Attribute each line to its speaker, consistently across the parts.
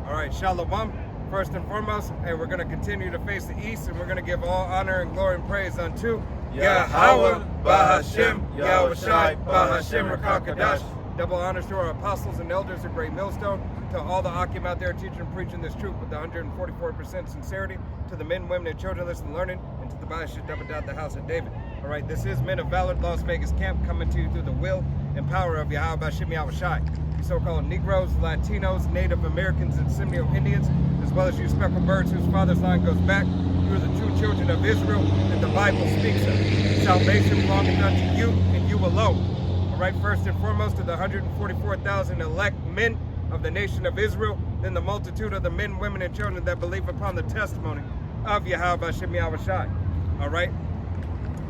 Speaker 1: All right, Shalom. First and foremost, and we're going to continue to face the east, and we're going to give all honor and glory and praise unto Yahweh, Bahashem, Yahweh Shai, Bahashem, Rakakadash. Double honors to our apostles and elders of Great Millstone, to all the Akim out there teaching and preaching this truth with 144% sincerity, to the men, women, and children listening and learning, and to the Bahashem Dabadat, the house of David. All right, this is Men of Valor, Las Vegas camp, coming to you through the will and power of Yahweh, Bahashem, Yahweh Shai. You so-called Negroes, Latinos, Native Americans, and Seminole Indians, as well as you speckled birds whose father's line goes back. You are the true children of Israel that the Bible speaks of. Salvation belonging unto you and you alone. All right, first and foremost, to the 144,000 elect men of the nation of Israel, then the multitude of the men, women, and children that believe upon the testimony of Yahweh Hashem Yahweh Shai. All right,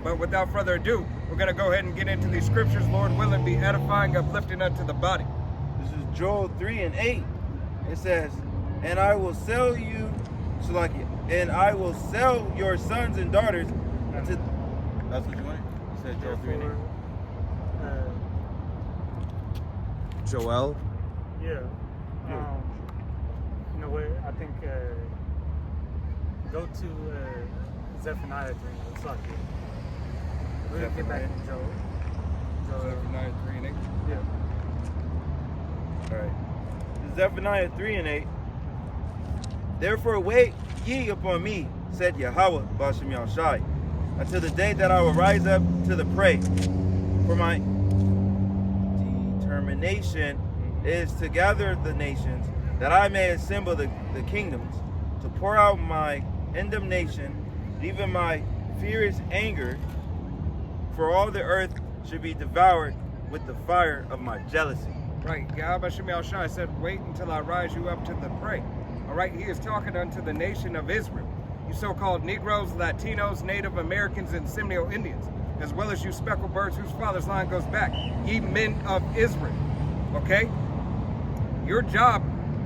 Speaker 1: but without further ado, we're going to go ahead and get into these scriptures. Lord willing, be edifying, uplifting unto the body.
Speaker 2: This is Joel 3:8. It says, and I will sell you, Shalakia, and I will sell your sons and daughters to... That's what you wanted? You said Joel 3:8.
Speaker 1: Joel?
Speaker 3: Yeah. You know what? I think go to Zephaniah 3. Looks like it. We're going to get back to Joel.
Speaker 1: Zephaniah 3 and 8.
Speaker 3: Yeah.
Speaker 2: All right. Zephaniah 3:8. Therefore wait ye upon me, said Yahweh, Bahashem Yahweh Shai, until the day that I will rise up to the prey. For my determination is to gather the nations, that I may assemble the kingdoms, to pour out my indignation, even my furious anger, for all the earth should be devoured with the fire of my jealousy.
Speaker 1: Right, Yahweh Hashem Yahweh Shai said, wait until I rise you up to the prey. All right, he is talking unto the nation of Israel. You so-called Negroes, Latinos, Native Americans, and Seminole Indians, as well as you speckled birds whose father's line goes back, ye men of Israel. Okay? Your job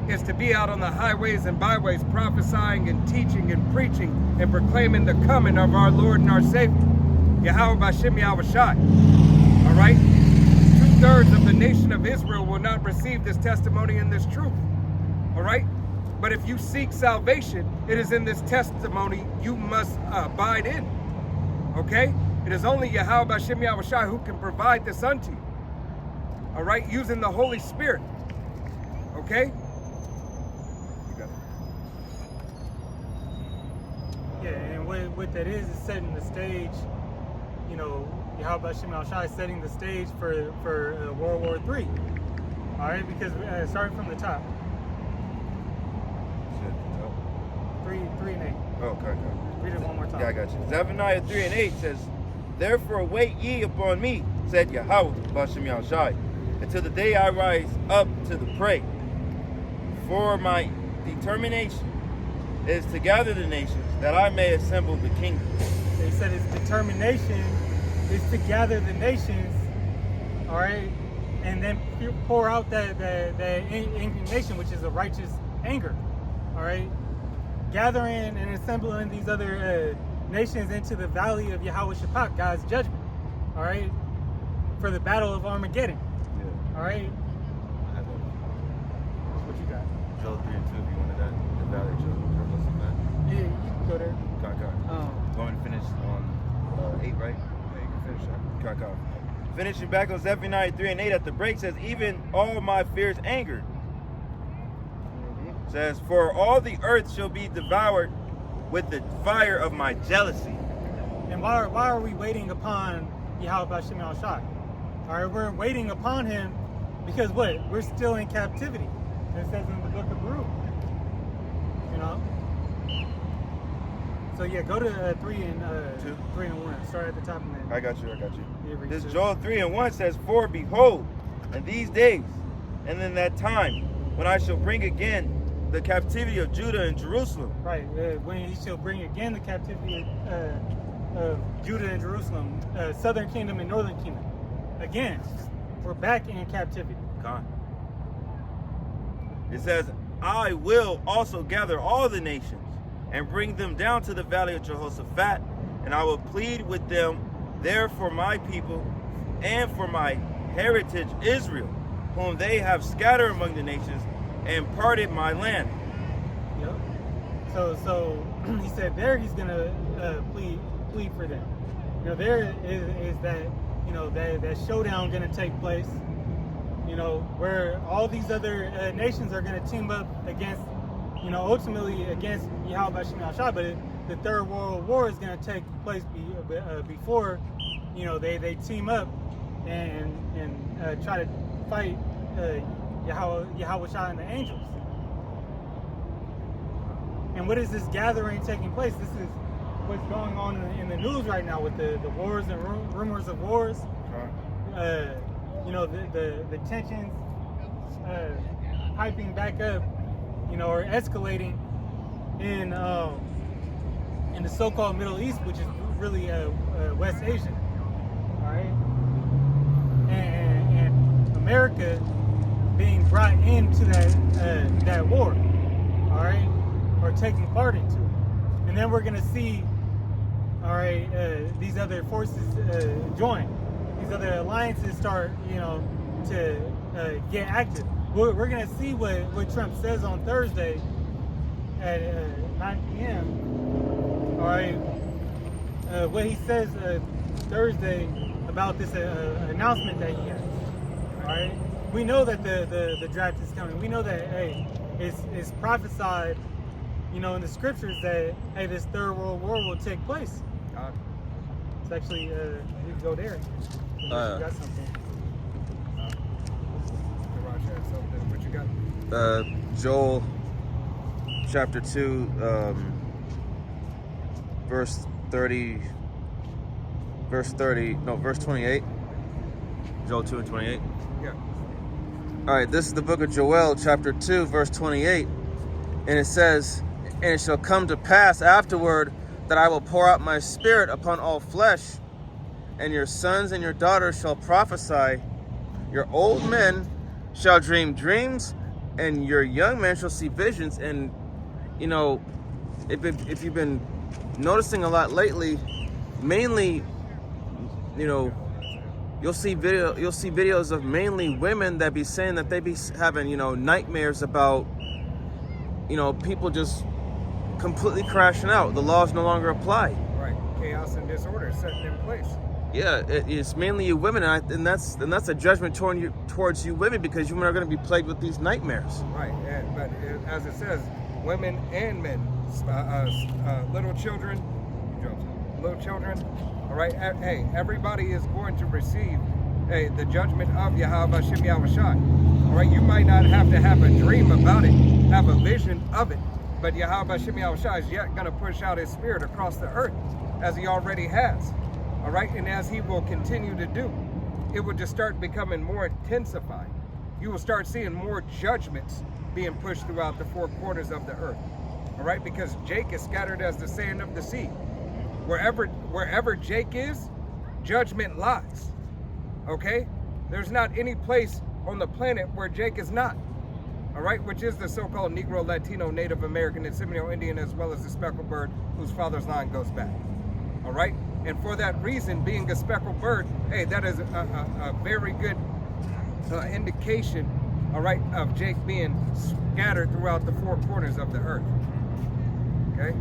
Speaker 1: is to be out on the highways and byways prophesying and teaching and preaching and proclaiming the coming of our Lord and our Savior, Yahweh Hashem Yahweh Shai. All right? 2/3 of the nation of Israel will not receive this testimony and this truth. All right? But if you seek salvation, it is in this testimony you must abide in. Okay? It is only Yahweh Hashem Yahweh Shai who can provide this unto you. All right? Using the Holy Spirit. Okay? You got it.
Speaker 3: Yeah, and what that is setting the stage, you know, Yahweh Hashem Yahweh Shai is setting the stage for World War III. All right? Because starting from the top. 3 and 8.
Speaker 2: Oh, okay.
Speaker 3: Read it one more time.
Speaker 2: Yeah, I got you. Zephaniah 3:8 says, therefore wait ye upon me, said Yahweh, Bahashem Yahweh Shai, until the day I rise up to the prey. For my determination is to gather the nations, that I may assemble the kingdom.
Speaker 3: They said his determination is to gather the nations, all right, and then pour out that indignation, which is a righteous anger, all right. Gathering and assembling these other nations into the valley of Yahweh Shaphat, God's judgment, all right, for the battle of Armageddon.
Speaker 2: Yeah.
Speaker 3: All right.
Speaker 2: I have that.
Speaker 3: What you got?
Speaker 2: Joel 3 and 2, if you wanted that. The valley of Jerusalem.
Speaker 3: Yeah, you can go there.
Speaker 2: Go and finish on 8, right?
Speaker 1: Yeah, you can finish that.
Speaker 2: Finishing back on Zephaniah 3:8 at the break says, even all my fierce anger. Says, for all the earth shall be devoured with the fire of my jealousy.
Speaker 3: And why are we waiting upon Yahweh Hashem Yahweh Shai? All right, we're waiting upon him because what? We're still in captivity. It says in the book of Baruch. You know? So yeah, go to 3 and
Speaker 2: 2.
Speaker 3: 3 and 1. Start at the top and then.
Speaker 2: I got you.
Speaker 3: Yeah, read
Speaker 2: This
Speaker 3: 2.
Speaker 2: Joel 3:1 says, for behold, in these days, and in that time, when I shall bring again the captivity of Judah and Jerusalem.
Speaker 3: Right, when he shall bring again the captivity of Judah and Jerusalem, southern kingdom and northern kingdom. Again, we're back in captivity.
Speaker 2: God. It says, I will also gather all the nations and bring them down to the valley of Jehoshaphat, and I will plead with them there for my people and for my heritage Israel, whom they have scattered among the nations, and parted my land.
Speaker 3: Yep. So he said there he's gonna plead for them. You know, there is that, you know, that showdown gonna take place. You know, where all these other nations are gonna team up against, you know, ultimately against Yahweh Shem Yahushua, but the Third World War is gonna take place before, you know, they team up and try to fight Yahweh Shai and the angels. And what is this gathering taking place? This is what's going on in the news right now with the wars and rumors of wars. You know, the tensions hyping back up, you know, or escalating in the so-called Middle East, which is really West Asia. All right, and America being brought into that war. All right, or taking part into it. And then we're gonna see, all right, these other forces join. These other alliances start, you know, to get active. We're gonna see what Trump says on Thursday at 9 p.m. All right, what he says Thursday about this announcement that he has. All right, we know that the draft is coming. We know that, hey, it's prophesied, you know, in the scriptures that, hey, this Third World War will take place. It's actually, we can go there. You got something.
Speaker 1: What you got?
Speaker 2: Joel chapter 2, verse 28. Joel 2 and 28.
Speaker 1: Yeah.
Speaker 2: All right, this is the book of Joel, chapter 2, verse 28. And it says, "And it shall come to pass afterward that I will pour out my spirit upon all flesh, and your sons and your daughters shall prophesy. Your old men shall dream dreams, and your young men shall see visions." And, you know, if you've been noticing a lot lately, mainly, you know, you'll see videos of mainly women that be saying that they be having, you know, nightmares about, you know, people just completely crashing out. The laws no longer apply.
Speaker 1: Right. Chaos and disorder setting in place.
Speaker 2: Yeah, it's mainly you women, and that's a judgment towards you women, because you women are going to be plagued with these nightmares.
Speaker 1: Right. But as it says, women and men, little children. All right. Hey, everybody is going to receive, hey, the judgment of Yahweh Shem Yahushua. All right. You might not have to have a dream about it, have a vision of it, but Yahweh Shem Yahushua is yet going to push out his spirit across the earth, as he already has. All right. And as he will continue to do, it will just start becoming more intensified. You will start seeing more judgments being pushed throughout the four corners of the earth. All right. Because Jake is scattered as the sand of the sea. Wherever Jake is, judgment lies. Okay? There's not any place on the planet where Jake is not. All right? Which is the so-called Negro, Latino, Native American, and Seminole Indian, as well as the speckled bird whose father's line goes back. All right? And for that reason, being a speckled bird, hey, that is a very good indication, all right, of Jake being scattered throughout the four corners of the earth. Okay?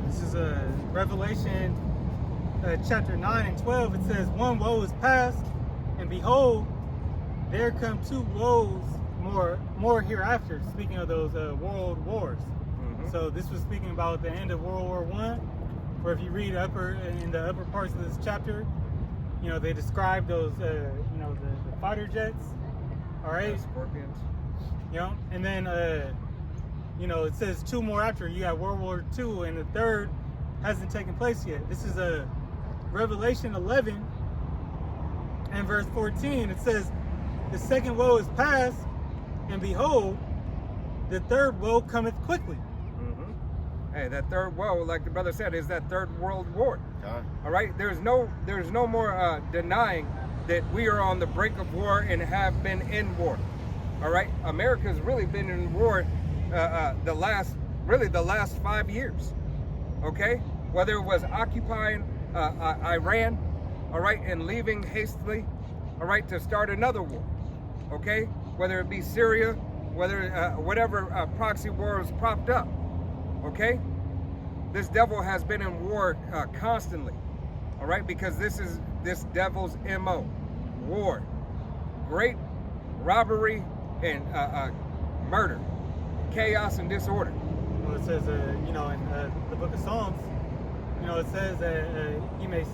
Speaker 3: This is Revelation chapter 9 and 12. It says, "One woe is past, and behold, there come two woes more hereafter." Speaking of those world wars. Mm-hmm. So this was speaking about the end of World War I, where if you read in the upper parts of this chapter, you know, they describe those, you know, the fighter jets. All right.
Speaker 1: Scorpions.
Speaker 3: You know, and then, you know, it says two more after. You got World War II, and the third hasn't taken place yet. This is Revelation 11 and verse 14. It says, "The second woe is past, and behold, the third woe cometh quickly."
Speaker 1: Mm-hmm. Hey, that third woe, like the brother said, is that third world war. All right, there's no more denying that we are on the brink of war and have been in war. All right, America's really been in war the last 5 years. Okay, whether it was occupying Iran, all right, and leaving hastily, all right, to start another war. Okay, whether it be Syria, whether whatever proxy war is propped up. Okay, this devil has been in war constantly. All right, because this is this devil's MO: war, great robbery, and murder, chaos, and disorder.
Speaker 3: Well, it says, you know, in the book of Psalms, you know, it says that he may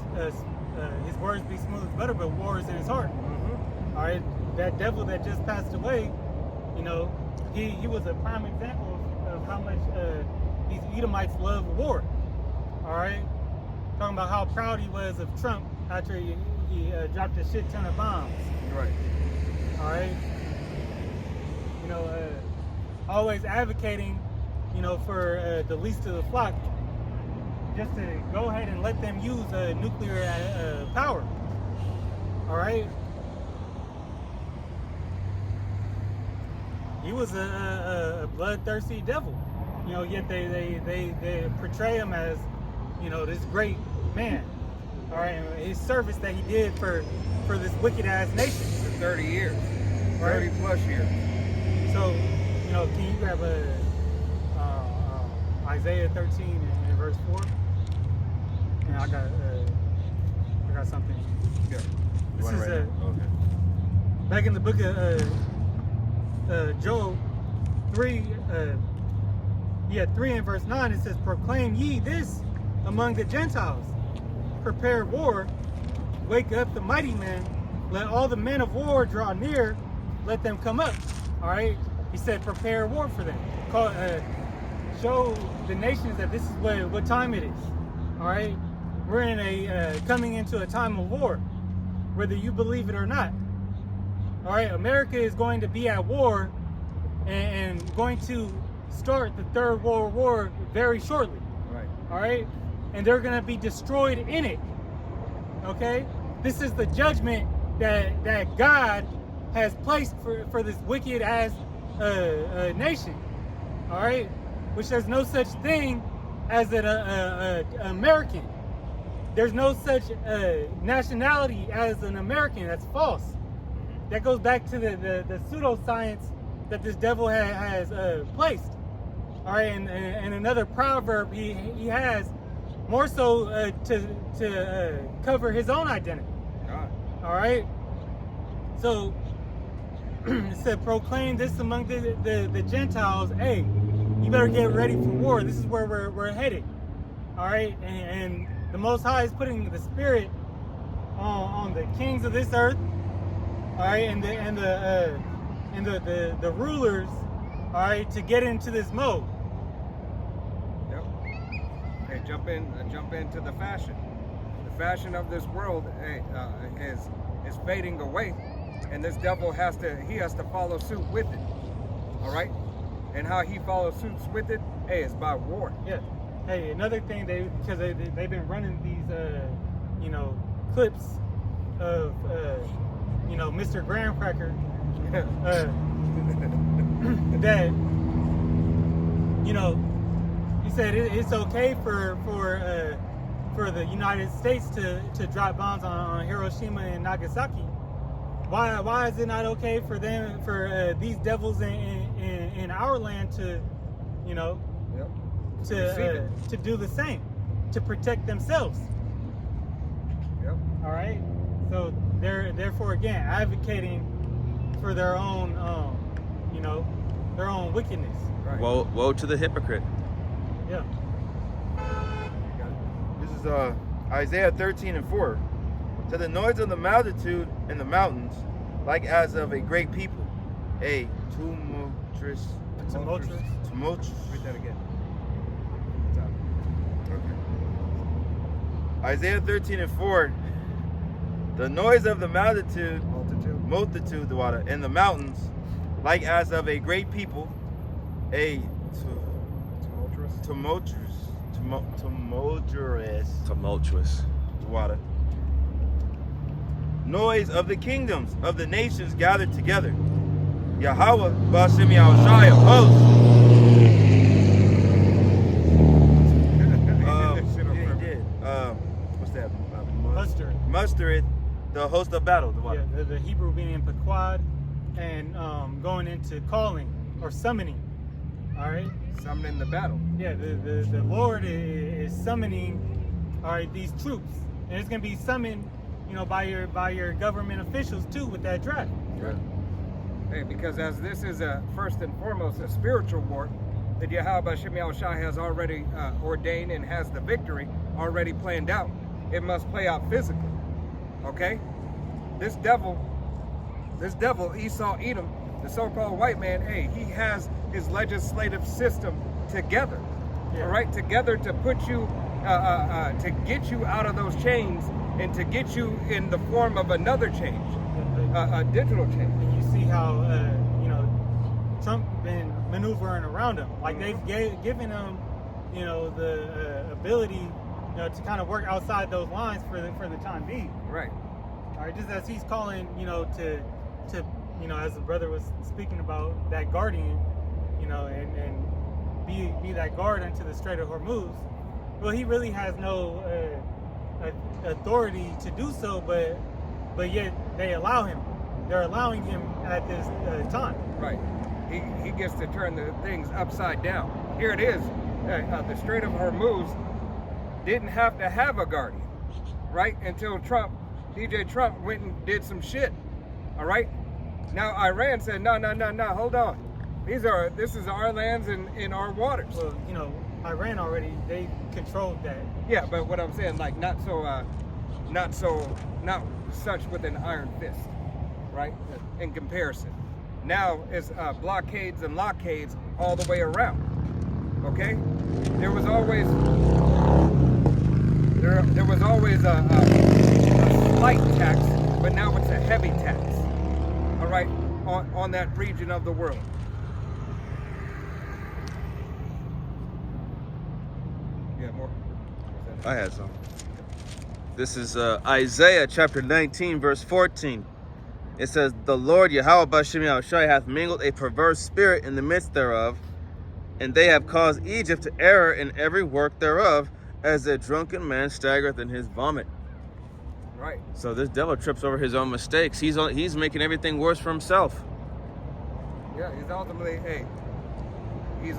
Speaker 3: his words be smooth as butter, but war is in his heart.
Speaker 1: Mm-hmm.
Speaker 3: All right, that devil that just passed away, you know, he was a prime example of how much these Edomites love war. All right, talking about how proud he was of Trump after he dropped a shit ton of bombs.
Speaker 1: Right.
Speaker 3: All right, you know, always advocating, you know, for the least of the flock, just to go ahead and let them use nuclear power. All right. He was a bloodthirsty devil, you know. Yet they portray him as, you know, this great man. All right, and his service that he did for this wicked ass nation
Speaker 1: For 30 years,
Speaker 3: Right.
Speaker 1: 30 plus years.
Speaker 3: So, you know, can you grab Isaiah 13 and verse 4? And I got something.
Speaker 1: Yeah.
Speaker 3: This
Speaker 2: Want it
Speaker 3: is
Speaker 2: right now? Okay.
Speaker 3: back in the book of Joel 3. 3 and verse 9. It says, "Proclaim ye this among the Gentiles, prepare war, wake up the mighty men, let all the men of war draw near, let them come up." All right, he said, prepare war for them. Show the nations that this is what time it is. All right, we're in coming into a time of war, whether you believe it or not. All right, America is going to be at war and going to start the Third World War very shortly.
Speaker 1: Right.
Speaker 3: All right, and they're going to be destroyed in it. Okay, this is the judgment that God has placed for this wicked ass nation. All right, which there's no such thing as an American. There's no such nationality as an American. That's false. That goes back to the pseudoscience that this devil has placed. All right, and another proverb he has, more so to cover his own identity.
Speaker 1: God.
Speaker 3: All right, so it said, proclaim this among the Gentiles. Hey, you better get ready for war. This is where we're headed. All right, and the Most High is putting the Spirit on the kings of this earth. All right, and the rulers. All right, to get into this mode.
Speaker 1: Yep. Okay, jump into the fashion. The fashion of this world is fading away, and this devil has to follow suit with it. All right, and how he follows suits with it, is by war.
Speaker 3: Yeah. Hey, another thing because they've been running these you know, clips of you know, Mr. Graham Cracker that, you know, he said it's okay for the United States to drop bombs on Hiroshima and Nagasaki. Why is it not okay for them, for these devils in our land to, you know,
Speaker 1: Yep.
Speaker 3: to do the same, to protect themselves?
Speaker 1: Yep.
Speaker 3: All right, so they're therefore again advocating for their own, you know, their own wickedness.
Speaker 1: Right.
Speaker 4: Woe to the hypocrite.
Speaker 3: Yeah.
Speaker 2: This is Isaiah 13 and 4. To the noise of the multitude in the mountains, like as of a great people, a tumultuous.
Speaker 1: Read that again.
Speaker 2: Okay. Isaiah 13 and 4. The noise of the multitude the water in the mountains, like as of a great people, a tumultuous water. Noise of the kingdoms of the nations gathered together. Yahweh Ba'ashem Yahushai of hosts. He did. What's that? Mustereth the host of battle. The water.
Speaker 3: Yeah, the Hebrew being Pequod, and going into calling. or summoning. All right.
Speaker 1: Summoning the battle.
Speaker 3: Yeah, the Lord is summoning, all right, these troops, and it's gonna be summoned, you know, by your government officials too with that draft.
Speaker 1: Yeah. Hey, because as this is first and foremost a spiritual war that Yahweh Shem Yahushua has already ordained and has the victory already planned out, it must play out physically. Okay? This devil, Esau Edom, the so-called white man, hey, he has his legislative system together.
Speaker 3: Yeah.
Speaker 1: All right, together to put you, to get you out of those chains and to get you in the form of another change, a digital change.
Speaker 3: And you see how you know, Trump been maneuvering around him. Like they've given him, you know, the ability, you know, to kind of work outside those lines for the time being.
Speaker 1: Right.
Speaker 3: All right, just as he's calling, you know, to you know, as the brother was speaking about that guardian, you know, and be that guard unto the Strait of Hormuz. Well, he really has no authority to do so, but yet they allow him. They're allowing him at this time.
Speaker 1: Right. He gets to turn the things upside down. Here it is. The Strait of Hormuz didn't have to have a guardian, right? Until DJ Trump went and did some shit. All right. Now Iran said, no, hold on. This is our lands and our waters.
Speaker 3: Well, you know, Iran already, they controlled that.
Speaker 1: Yeah, but what I'm saying, like not such with an iron fist, right? In comparison. Now it's blockades and blockades all the way around. Okay? There was always a slight tax, but now it's a heavy tax. All right, on that region of the world. Yeah, more.
Speaker 2: I had some. This is Isaiah chapter 19, verse 14. It says, "The Lord Yahweh Bashem Yahushua hath mingled a perverse spirit in the midst thereof, and they have caused Egypt to err in every work thereof, as a drunken man staggereth in his vomit."
Speaker 1: Right.
Speaker 2: So this devil trips over his own mistakes. He's making everything worse for himself.
Speaker 1: Yeah, he's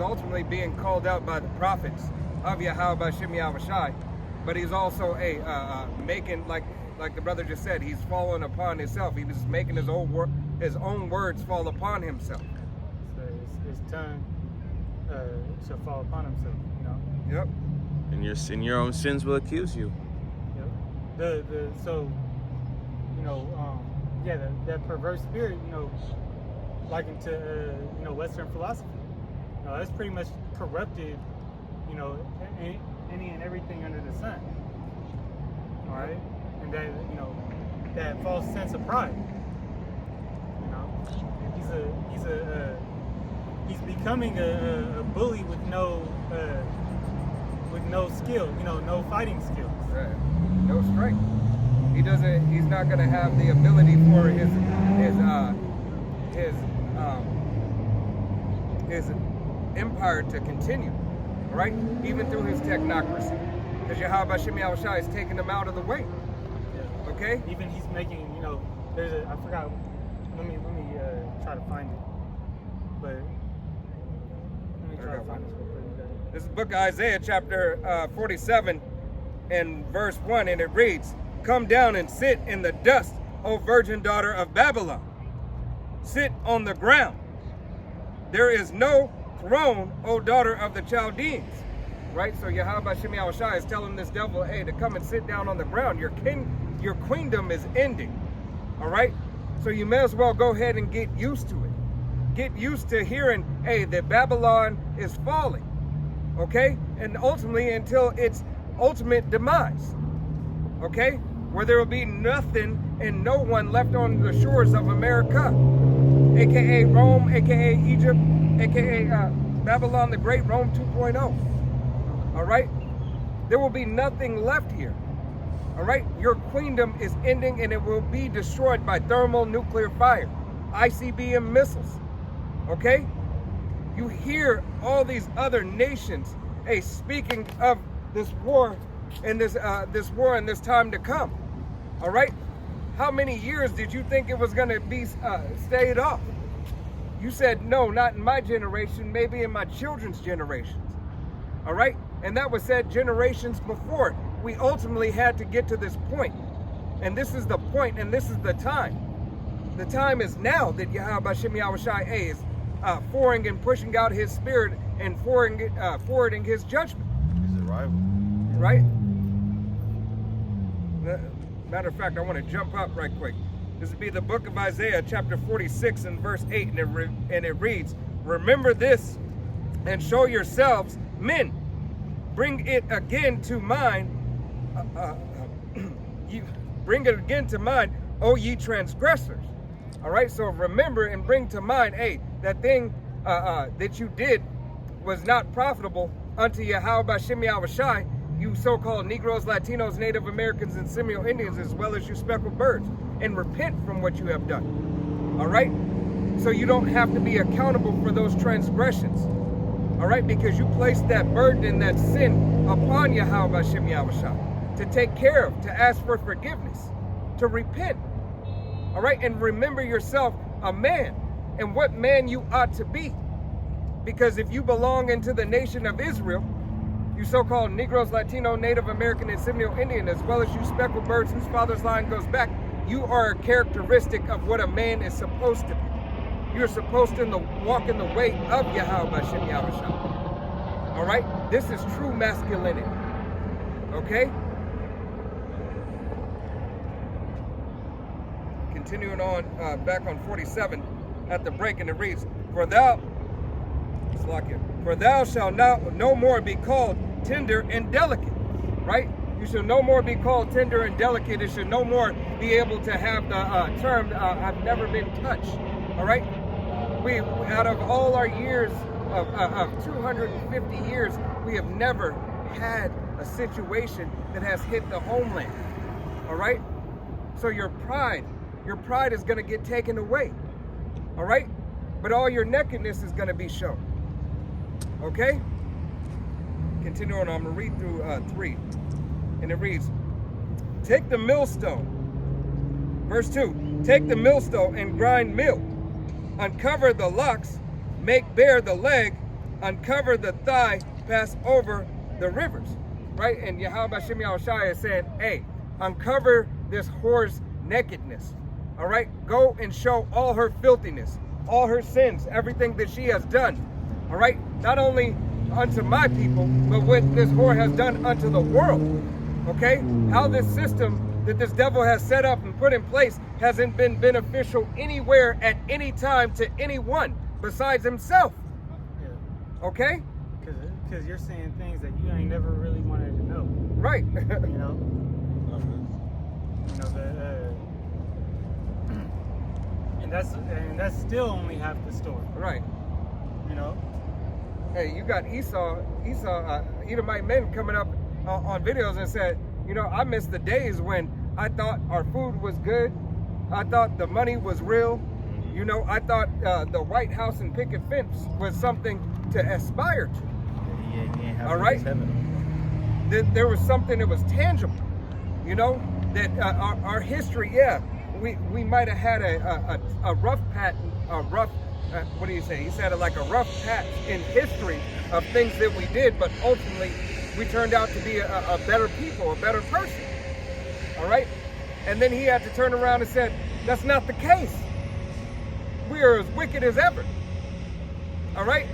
Speaker 1: ultimately being called out by the prophets of Yahweh Bashem Yahushua, but he's also making, like the brother just said, he's fallen upon himself. He was making his own words fall upon himself.
Speaker 3: So his tongue shall fall upon himself, you know.
Speaker 1: Yep.
Speaker 2: And your own sins will accuse you.
Speaker 3: Yep. So, you know, that perverse spirit, you know, likened to you know, Western philosophy. You know, that's pretty much corrupted, you know, any and everything under the sun. All right, and that, you know, that false sense of pride. You know, he's becoming a bully with no skill. You know, no fighting skills.
Speaker 1: Right. No strength. He's not going to have the ability for his empire to continue, right? Even through his technocracy, because Yahweh Shem Yahushua is taking him out of the way.
Speaker 3: Yeah.
Speaker 1: Okay.
Speaker 3: Even he's making, you know, I forgot. Let me try to find it. But let me try to find this real quick.
Speaker 1: This is the book of Isaiah, chapter 47, and verse 1, and it reads, "Come down and sit in the dust, O virgin daughter of Babylon. Sit on the ground. There is no throne, O daughter of the Chaldeans." Right? So Yahweh Shem Yahushua is telling this devil, hey, to come and sit down on the ground. Your queendom is ending. All right? So you may as well go ahead and get used to it. Get used to hearing, hey, that Babylon is falling. Okay? And ultimately until its ultimate demise. Okay? Where there will be nothing and no one left on the shores of America. AKA Rome, AKA Egypt, AKA Babylon the Great, Rome 2.0. All right? There will be nothing left here. All right? Your queendom is ending and it will be destroyed by thermonuclear fire, ICBM missiles. Okay? You hear all these other nations, hey, speaking of this war and this war and this time to come. All right? How many years did you think it was going to be stayed off? You said, no, not in my generation, maybe in my children's generations. All right? And that was said generations before. We ultimately had to get to this point. And this is the point, and this is the time. The time is now that Yahweh Hashem Yahushai is forwarding and pushing out his spirit and forwarding his judgment.
Speaker 2: His arrival.
Speaker 1: Right? Matter of fact, I want to jump up right quick. This would be the book of Isaiah, chapter 46 and verse 8, and it reads, "Remember this and show yourselves men. Bring it again to mind. Bring it again to mind, O ye transgressors." All right, so remember and bring to mind, hey, that thing that you did was not profitable unto Yahweh Hashem Yahushai, you so-called Negroes, Latinos, Native Americans, and Seminole Indians, as well as you speckled birds, and repent from what you have done. All right? So you don't have to be accountable for those transgressions. All right? Because you placed that burden and that sin upon Yahweh Hashem Yahushai to take care of, to ask for forgiveness, to repent. All right? And remember yourself a man and what man you ought to be. Because if you belong into the nation of Israel, you so-called Negroes, Latino, Native American, and Seminole Indian, as well as you speckled birds whose father's line goes back, you are a characteristic of what a man is supposed to be. You're supposed to walk in the way of Yahweh Hashem Yahushua. All right? This is true masculinity. Okay? Continuing on, back on 47, at the break, and it reads, For thou shalt no more be called tender and delicate, right? You shall no more be called tender and delicate. It should no more be able to have the term, I've never been touched, all right? We, out of all our years of 250 years, we have never had a situation that has hit the homeland, all right? So your pride is gonna get taken away, all right? But all your nakedness is gonna be shown. Okay? Continue on. I'm going to read through 3. And it reads, Take the millstone. Verse 2. Take the millstone and grind meal. Uncover the locks. Make bare the leg. Uncover the thigh. Pass over the rivers. Right? And Yahweh Hashem Yahushai is saying, hey, uncover this whore's nakedness. All right? Go and show all her filthiness, all her sins, everything that she has done. All right, not only unto my people, but what this whore has done unto the world. Okay, how this system that this devil has set up and put in place hasn't been beneficial anywhere at any time to anyone besides himself.
Speaker 3: Yeah.
Speaker 1: Okay,
Speaker 3: because you're saying things that you ain't never really wanted to know.
Speaker 1: Right.
Speaker 3: You know. And that's still only half the story.
Speaker 1: Right.
Speaker 3: You know.
Speaker 1: Hey, you got Edomite men coming up on videos and said, you know, I miss the days when I thought our food was good. I thought the money was real. You know, I thought the White House and picket fence was something to aspire to. All right? There was something that was tangible. You know, that our history, yeah, we might have had a rough pattern, what do you say? He said it like a rough patch in history of things that we did, but ultimately we turned out to be a better people, a better person. All right? And then he had to turn around and said, that's not the case. We are as wicked as ever. All right?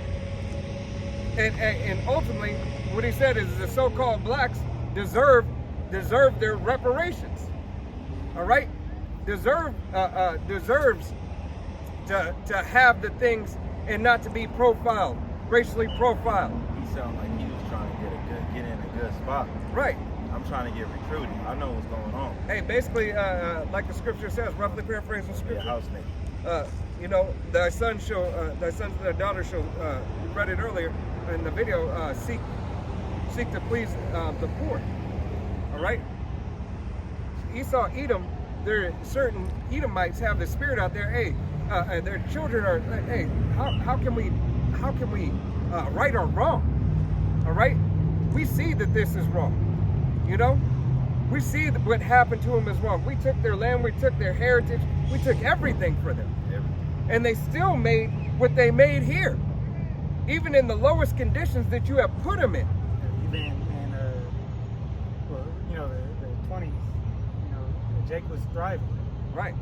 Speaker 1: And ultimately, what he said is the so-called blacks deserve their reparations. All right? Deserves to have the things and not to be profiled, racially profiled.
Speaker 2: He sounded like he was trying to get in a good spot.
Speaker 1: Right.
Speaker 2: I'm trying to get recruited. I know what's going on.
Speaker 1: Hey, basically, like the scripture says, roughly paraphrasing scripture.
Speaker 2: Yeah, house name.
Speaker 1: You know, thy sons and thy daughters shall, we read it earlier in the video, seek to please the poor. All right? Esau, Edom, there are certain Edomites have the spirit out there, hey, and their children are, hey, how can we right or wrong? All right? We see that this is wrong. You know? We see that what happened to them is wrong. We took their land, we took their heritage, we took everything for them. And they still made what they made here, even in the lowest conditions that you have put them in.
Speaker 3: Even in well, you know, the 20s, you know, Jake was thriving.
Speaker 1: Right.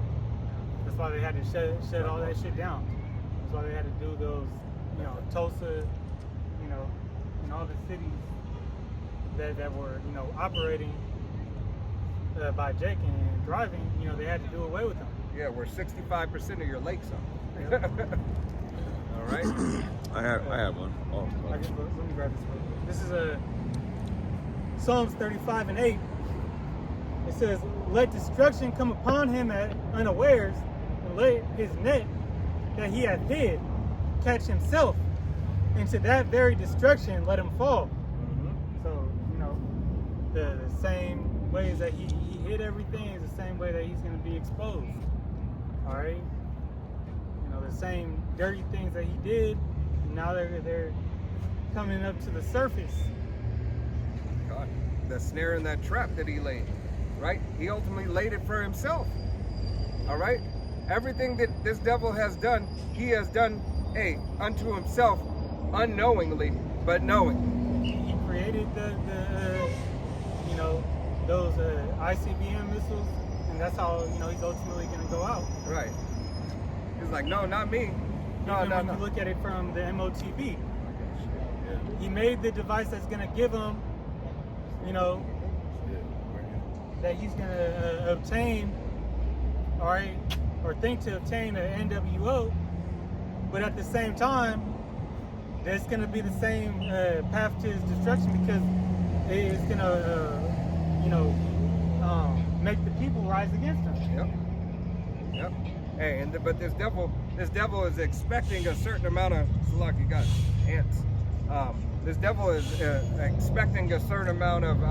Speaker 3: That's why they had to shut all that shit down. That's why they had to do those, you know, Tulsa, you know, and all the cities that were, you know, operating by Jake and thriving. You know, they had to do away with them.
Speaker 1: Yeah, where 65% of your lakes are.
Speaker 3: Yep.
Speaker 1: All right.
Speaker 4: I have one. Oh,
Speaker 3: Let me grab this real quick. This is Psalms 35:8. It says, "Let destruction come upon him at unawares, and let his net that he hath hid catch himself. Into that very destruction let him fall." So, you know, the same ways that he hid everything is the same way that he's going to be exposed. All right? You know, the same dirty things that he did, now they're coming up to the surface.
Speaker 1: God, the snare and that trap that he laid, right? He ultimately laid it for himself. All right? Everything that this devil has done, he has done, unto himself, unknowingly, but knowing.
Speaker 3: He created the you know, those ICBM missiles, and that's how, you know, he's ultimately going to go out.
Speaker 1: Right. He's like, no, not me. No,
Speaker 3: Even
Speaker 1: no,
Speaker 3: when
Speaker 1: no.
Speaker 3: you look at it from the MOTB, he made the device that's going to give him, you know, that he's going to obtain, all right, or think to obtain an NWO, but at the same time, there's going to be the same path to his destruction, because it's going to, you know, make the people rise against him.
Speaker 1: Yep. Hey, but this devil is expecting a certain amount of. Look, you got ants. This devil is expecting a certain amount of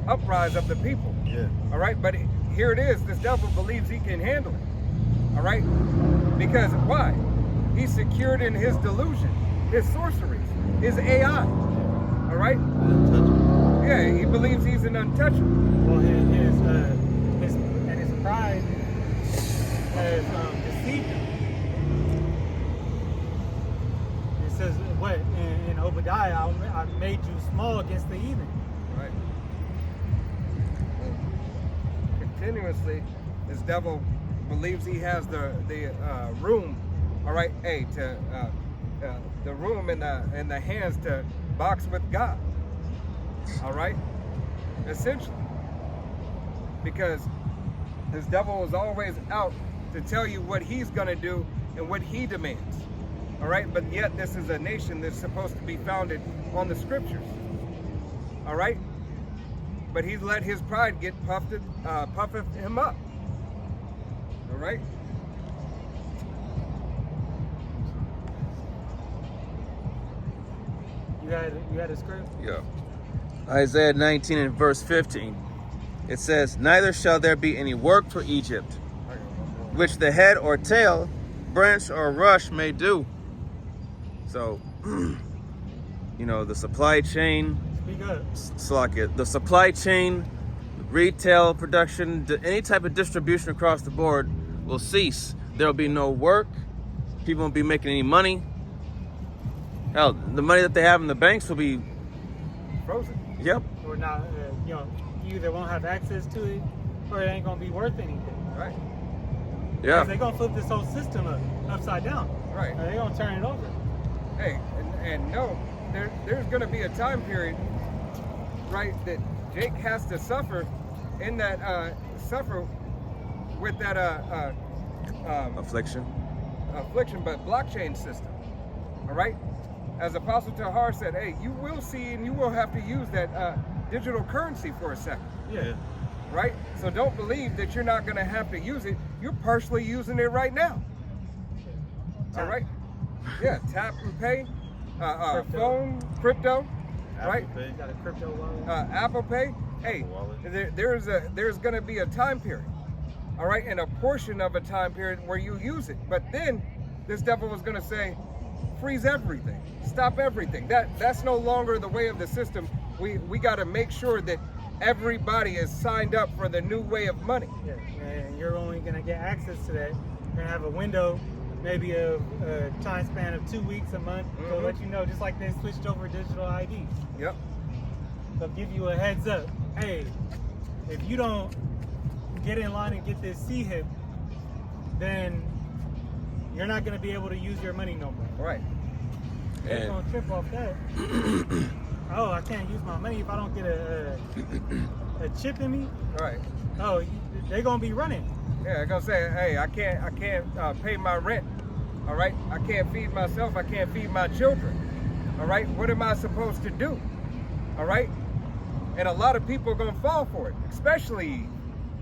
Speaker 1: uprise of the people.
Speaker 2: Yeah.
Speaker 1: All right, but here it is. This devil believes he can handle it. All right, because why? He's secured in his delusion, his sorceries, his AI. All right. Yeah, he believes he's an untouchable.
Speaker 3: Well, his pride has deceived him. It says, what, in Obadiah, I made you small against the heathen.
Speaker 1: Right. Continuously, this devil believes he has the room. All right, the room in the hands to box with God. All right, essentially, because this devil is always out to tell you what he's gonna do and what he demands. All right, but yet this is a nation that's supposed to be founded on the scriptures. All right, but he's let his pride get puffed him up. All right.
Speaker 3: You had a script?
Speaker 4: Yeah. Isaiah 19 and verse 15. It says, "Neither shall there be any work for Egypt, which the head or tail, branch or rush may do." So, you know, the supply chain,
Speaker 3: Speak up.
Speaker 4: Slakia, the supply chain, retail production, any type of distribution across the board will cease. There will be no work. People won't be making any money. Hell, the money that they have in the banks will be
Speaker 1: Frozen.
Speaker 4: Yep.
Speaker 3: Or not, you know, you either won't have access to it, or it ain't gonna be worth anything.
Speaker 1: Right.
Speaker 4: Yeah.
Speaker 3: They're gonna flip this whole system upside down.
Speaker 1: Right.
Speaker 3: They're gonna turn it over.
Speaker 1: Hey, and no, there's going to be a time period, right, that Jake has to suffer in that suffer with that
Speaker 4: Affliction.
Speaker 1: affliction, but blockchain system. All right. As Apostle Tahar said, hey, you will see and you will have to use that digital currency for a second.
Speaker 3: Yeah.
Speaker 1: Right? So don't believe that you're not going to have to use it. You're partially using it right now. All right? Yeah, tap and pay,
Speaker 3: Crypto.
Speaker 1: phone, crypto, right?
Speaker 2: Apple Pay.
Speaker 3: Got a crypto wallet.
Speaker 1: Apple Pay. Hey,
Speaker 2: Wallet.
Speaker 1: there's going to be a time period, all right, and a portion of a time period where you use it. But then this devil was going to say, freeze everything, stop everything. That's no longer the way of the system. We got to make sure that everybody is signed up for the new way of money.
Speaker 3: Yeah. And you're only gonna get access to that. You're gonna have a window maybe a time span of 2 weeks, a month. They'll let you know, just like they switched over digital IDs.
Speaker 1: Yep.
Speaker 3: They'll give you a heads up. Hey, if you don't get in line and get this C-HIP, then you're not going to be able to use your money no more.
Speaker 1: Right.
Speaker 3: They're going to trip off that. Oh, I can't use my money if I don't get a chip in me.
Speaker 1: Right.
Speaker 3: Oh, they're going to be running.
Speaker 1: Yeah, they're gonna say, hey, I can't pay my rent. All right. I can't feed myself. I can't feed my children. All right. What am I supposed to do? All right. And a lot of people are gonna fall for it, especially Eve.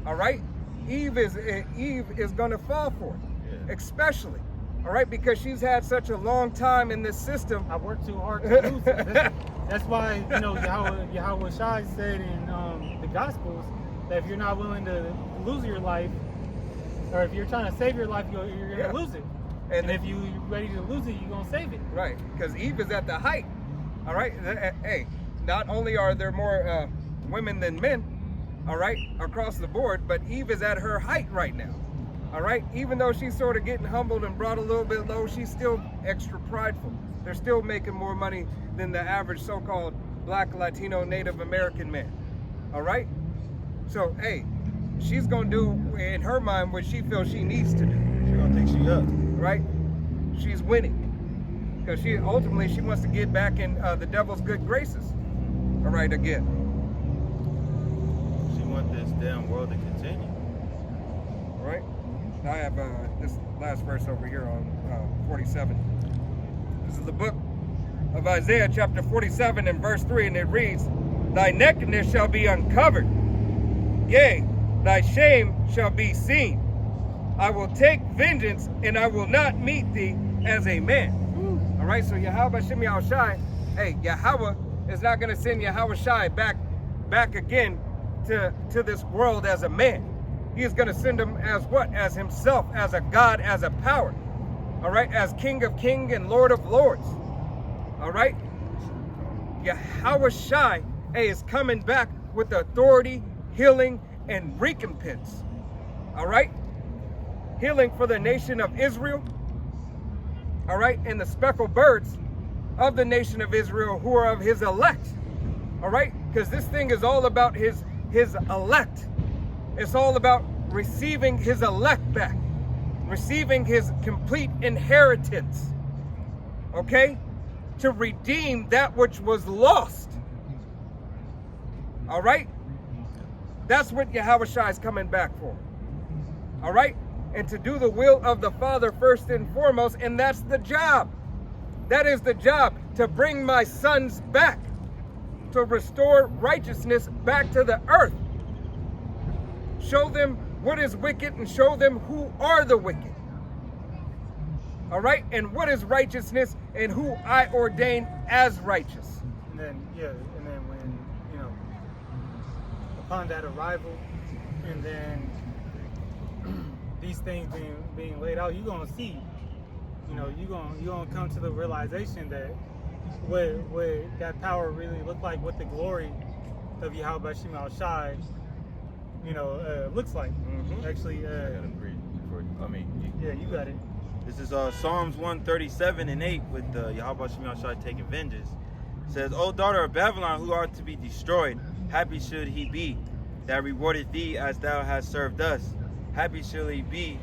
Speaker 1: All right. Eve is gonna fall for it, especially. All right, because she's had such a long time in this system.
Speaker 3: I worked too hard to lose it. That's why, you know, Yahweh Shai said in the Gospels that if you're not willing to lose your life, or if you're trying to save your life, you're going to lose it. And if you're ready to lose it, you're going to save it.
Speaker 1: Right, because Eve is at the height. All right, hey, not only are there more women than men, all right, across the board, but Eve is at her height right now. All right, even though she's sort of getting humbled and brought a little bit low, she's still extra prideful. They're still making more money than the average so-called Black, Latino, Native American man. All right, so hey, she's gonna do in her mind what she feels she needs to do.
Speaker 2: She's gonna think she up.
Speaker 1: Right? She's winning because she ultimately wants to get back in the devil's good graces. All right, again.
Speaker 2: She wants this damn world to continue.
Speaker 1: All right. I have this last verse over here on 47. This is the book of Isaiah, chapter 47, and verse 3, and it reads, "Thy nakedness shall be uncovered, yea, thy shame shall be seen. I will take vengeance, and I will not meet thee as a man." All right, so Yahweh Shem Yahushai, hey, Yahweh is not going to send Yahweh Shai back again to this world as a man. He is going to send him as what? As himself, as a God, as a power. All right, as King of Kings and Lord of Lords. All right, Yahweh Shai, hey, is coming back with authority, healing, and recompense. All right, healing for the nation of Israel. All right, and the speckled birds of the nation of Israel who are of his elect. All right, because this thing is all about his elect. It's all about receiving his elect back, receiving his complete inheritance. Okay, to redeem that which was lost. All right, that's what Yahweh Shai is coming back for. All right, and to do the will of the Father first and foremost, and that's the job. That is the job, to bring my sons back, to restore righteousness back to the earth. Show them what is wicked and show them who are the wicked. All right, and what is righteousness and who I ordain as righteous.
Speaker 3: And then when, you know, upon that arrival, and then these things being laid out, you're gonna see, you know, you're gonna come to the realization that what that power really looked like, what the glory of Yahweh Shem Shai, you know, looks like. Actually,
Speaker 2: I gotta read before
Speaker 3: you got it.
Speaker 2: This is Psalms 137 and 8 with Yahweh Shem Shai taking vengeance. It says, "O daughter of Babylon, who art to be destroyed, happy should he be that rewarded thee as thou hast served us. Happy shall he be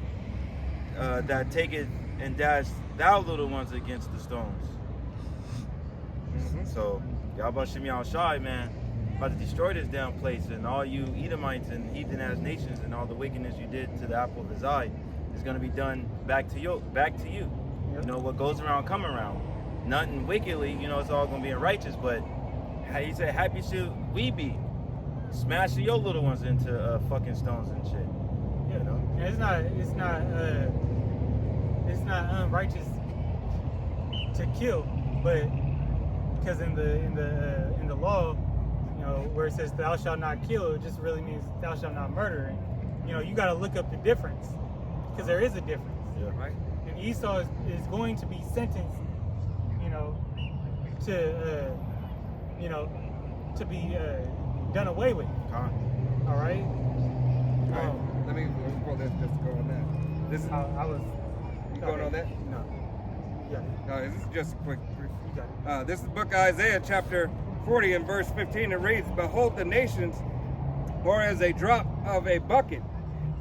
Speaker 2: that taketh and dash thou little ones against the stones." So, Yahweh Shem Shai, man, about to destroy this damn place, and all you Edomites and heathen ass nations and all the wickedness you did to the apple of his eye is going to be done back to you.
Speaker 3: Yep.
Speaker 2: You know, what goes around come around. Nothing wickedly, you know, it's all going to be righteous, but how you say, happy should we be smashing your little ones into fucking stones and shit.
Speaker 3: You know, and it's not unrighteous to kill, but because in the law, you know, where it says thou shalt not kill, it just really means thou shalt not murder. And, you know, you got to look up the difference, because there is a difference.
Speaker 2: Yeah.
Speaker 1: Right?
Speaker 3: And Esau is going to be sentenced, you know, to to be done away with. All right.
Speaker 1: All right. Let me pull this just to go on that. This is
Speaker 3: I was
Speaker 1: You going on that?
Speaker 3: No. You got it.
Speaker 1: No, this is just a quick brief.
Speaker 3: You got it.
Speaker 1: This is the book of Isaiah, chapter 40, and verse 15. It reads, "Behold, the nations are as a drop of a bucket,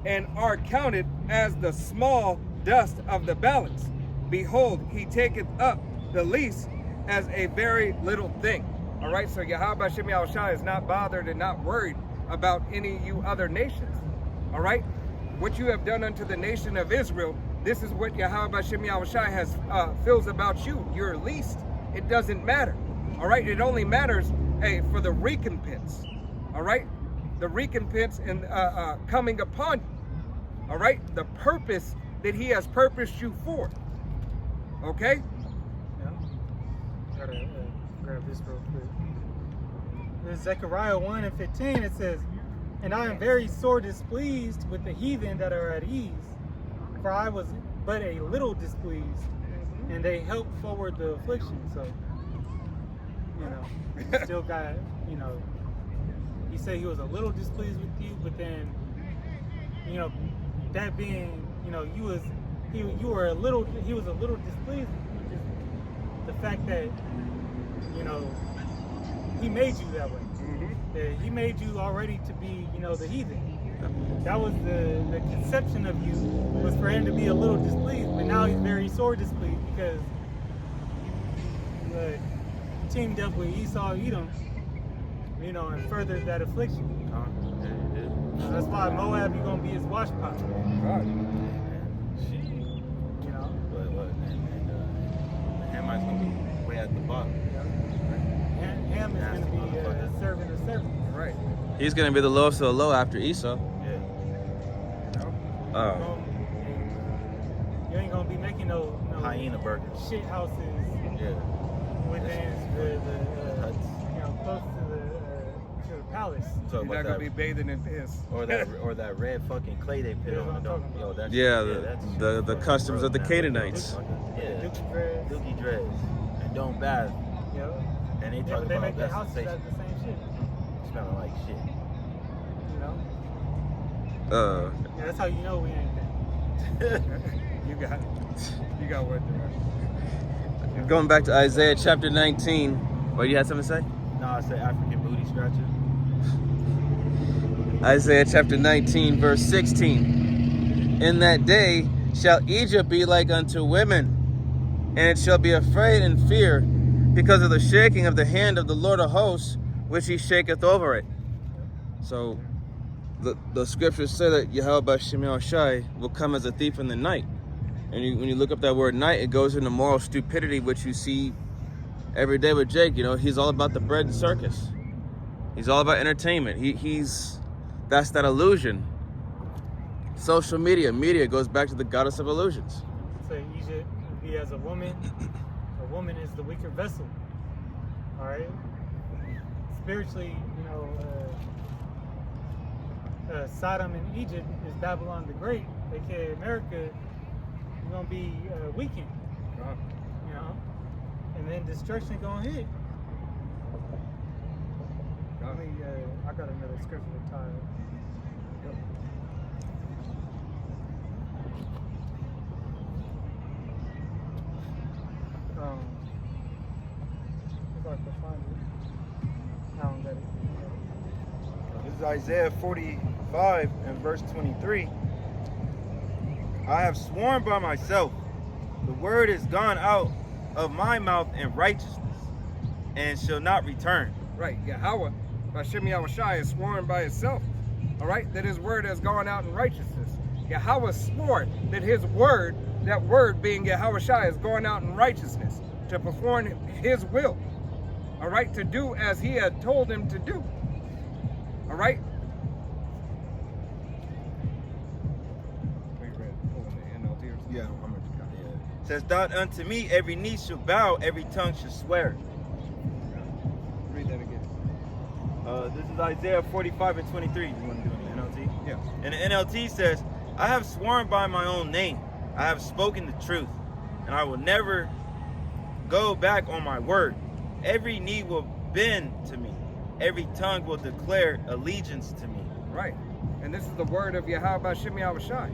Speaker 1: and are counted as the small dust of the balance. Behold, he taketh up the least as a very little thing." All right, so Yahweh Shem Yahushai is not bothered and not worried about any of you other nations. All right, what you have done unto the nation of Israel, this is what Yahweh Shem Yahushai has feels about you. You're least. It doesn't matter. All right, it only matters, hey, for the recompense. All right, the recompense and coming upon you. All right, the purpose that he has purposed you for. Okay.
Speaker 3: Yeah. Gotta grab this real quick. This is Zechariah 1 and 15. It says, "And I am very sore displeased with the heathen that are at ease, for I was but a little displeased, and they helped forward the affliction." So, you still got, he said he was a little displeased with you, but then, that being, he was a little displeased with you. The fact that, he made you that way. That he made you already to be, the heathen. That was the conception of you, was for him to be a little displeased, but now he's very sore displeased because you teamed up with Esau, Edom, and furthered that affliction. So that's why Moab, you're gonna be his wash pot.
Speaker 1: Right.
Speaker 2: Hamite's gonna be way at the bottom.
Speaker 3: Ham is gonna be a servant of servants.
Speaker 1: Right.
Speaker 4: He's going to be the lowest of the low after Esau.
Speaker 2: Yeah.
Speaker 3: You ain't gonna be making no
Speaker 2: Hyena burgers.
Speaker 3: shit houses
Speaker 2: Yeah.
Speaker 3: within the
Speaker 2: Huts.
Speaker 3: close to the palace.
Speaker 1: You're
Speaker 2: Talk
Speaker 1: not
Speaker 2: about
Speaker 1: gonna
Speaker 2: that,
Speaker 1: be bathing in piss.
Speaker 2: or that red fucking clay they put
Speaker 3: That's
Speaker 2: on
Speaker 3: what
Speaker 2: the
Speaker 3: I'm
Speaker 2: dome.
Speaker 3: talking
Speaker 2: Yo,
Speaker 3: about.
Speaker 2: that's
Speaker 4: Yeah, the customs of the Canaanites.
Speaker 2: Yeah.
Speaker 3: Dookie dreads.
Speaker 2: Dookie dreads and don't bath,
Speaker 3: Yeah.
Speaker 2: and they
Speaker 3: Yeah,
Speaker 2: talk
Speaker 3: but they
Speaker 2: about
Speaker 3: make their
Speaker 2: that's
Speaker 3: houses out
Speaker 2: sensation.
Speaker 3: of the same shit.
Speaker 2: Smelling like shit.
Speaker 3: Yeah, that's how you know we ain't there.
Speaker 1: You got what there.
Speaker 4: Going back to Isaiah chapter 19. What, you had something to say?
Speaker 2: No, I said African booty scratcher.
Speaker 4: Isaiah chapter 19, verse 16. "In that day shall Egypt be like unto women, and it shall be afraid and fear, because of the shaking of the hand of the Lord of hosts, which he shaketh over it." So the scriptures say that Yahweh Shem Yahushai will come as a thief in the night. And when you look up that word night, it goes into moral stupidity, which you see every day with Jake. He's all about the bread and circus. He's all about entertainment. That's that illusion. Social media goes back to the goddess of illusions.
Speaker 3: So Egypt would be as a woman. A woman is the weaker vessel. All right. Spiritually, Sodom and Egypt is Babylon the Great, aka America. You're gonna be weakened, and then destruction gonna hit. I got another scripture to tie up. If I can find it. I don't get it.
Speaker 2: This is Isaiah 45 and verse 23. "I have sworn by myself, the word is gone out of my mouth in righteousness, and shall not return."
Speaker 1: Right. Yahweh Hashem Yahushai is sworn by himself. All right, that his word has gone out in righteousness. Yahweh swore that his word, that word being Yahushai, is going out in righteousness to perform his will. All right, to do as he had told him to do. All right.
Speaker 2: Yeah, I'm gonna says, "That unto me every knee shall bow, every tongue shall swear."
Speaker 1: Read that again.
Speaker 2: This is Isaiah 45 and 23. You want to do it in the NLT?
Speaker 1: Yeah.
Speaker 2: And the NLT says, "I have sworn by my own name. I have spoken the truth, and I will never go back on my word. Every knee will bend to me. Every tongue will declare allegiance to me."
Speaker 1: Right. And this is the word of Yahweh Shem Yahushai.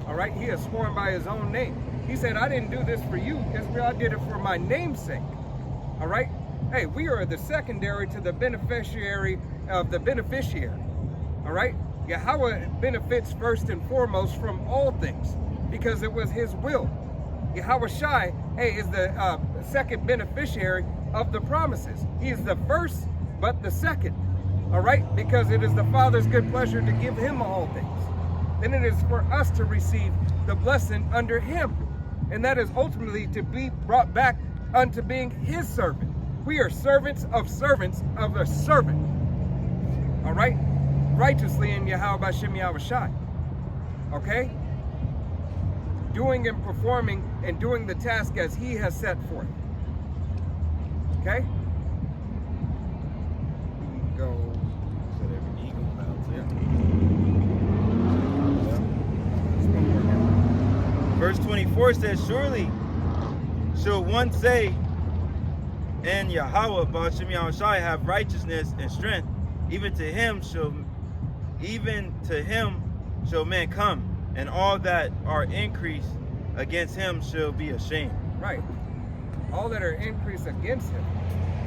Speaker 1: All right. He has sworn by his own name. He said, I didn't do this for you, Israel. I did it for my name's sake. All right? Hey, we are the secondary to the beneficiary of the beneficiary. All right? Yahweh benefits first and foremost from all things because it was his will. Yahweh Shai, hey, is the second beneficiary of the promises. He is the first, but the second. All right? Because it is the Father's good pleasure to give him all things. Then it is for us to receive the blessing under him. And that is ultimately to be brought back unto being his servant. We are servants of a servant. All right? Righteously in Yahweh Bashem Yahweh Shai. Okay? Doing and performing and doing the task as he has set forth. Okay? We can go.
Speaker 2: So every eagle bounds.
Speaker 1: Yeah.
Speaker 2: Verse 24 says, surely shall one say, and Yahweh Ba'ashem Yahushai have righteousness and strength, even to him shall men come, and all that are increased against him shall be ashamed.
Speaker 1: Right. All that are increased against him.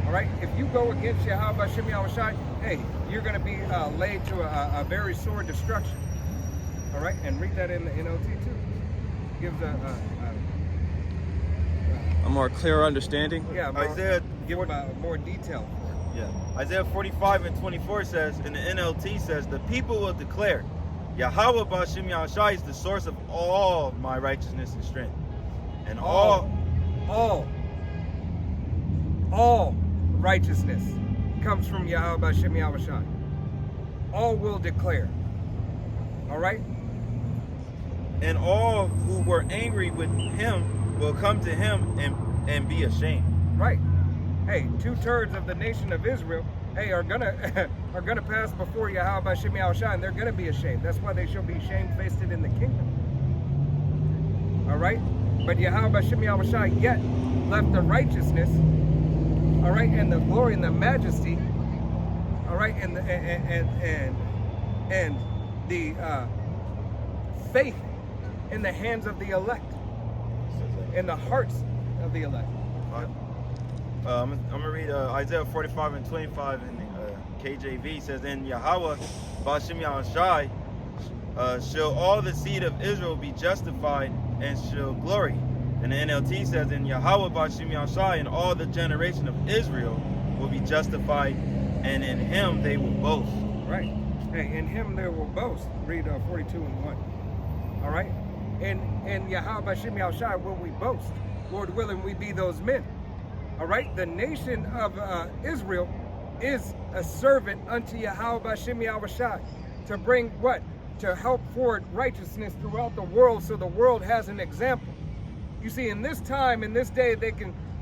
Speaker 1: All right. If you go against Yahweh Bashem Yahushai, hey, you're going to be laid to a very sore destruction. All right. And read that in the NLT too. Gives
Speaker 4: A more clear understanding.
Speaker 1: yeah,
Speaker 2: Isaiah
Speaker 1: give more detail for it.
Speaker 2: Yeah. Isaiah 45 and 24 says, and the NLT says, the people will declare, Yahweh Ba'ashem Yahushai is the source of all my righteousness and strength. And all
Speaker 1: righteousness comes from Yahweh Bashem Yahushai. All will declare. All right?
Speaker 2: and all who were angry with him will come to him and be ashamed.
Speaker 1: Right. Hey, 2/3 of the nation of Israel, hey, are gonna pass before Yahweh Bashem Yahushai, and they're gonna be ashamed. That's why they shall be shamefaced in the kingdom. All right. But Yahweh Bashem Yahushai yet left the righteousness, all right, and the glory and the majesty, all right, and the faith in the hands of the elect, in the hearts of the elect.
Speaker 2: I'm going to read Isaiah 45 and 25 in KJV. It says, "In Yahweh, Ba'ashem Yahushai, shall all the seed of Israel be justified and shall glory." And the NLT says, "In Yahweh, Ba'ashem Yahushai, and all the generation of Israel will be justified, and in him they will boast."
Speaker 1: Right. Hey, in him they will boast. Read 42 and 1. All right. In Yahweh Ba'ashem Yahushai will we boast. Lord willing, we be those men. All right. The nation of Israel is a servant unto Yahweh Ba'ashem Yahushai to bring what? To help forward righteousness throughout the world, so the world has an example. You see, in this time, in this day, they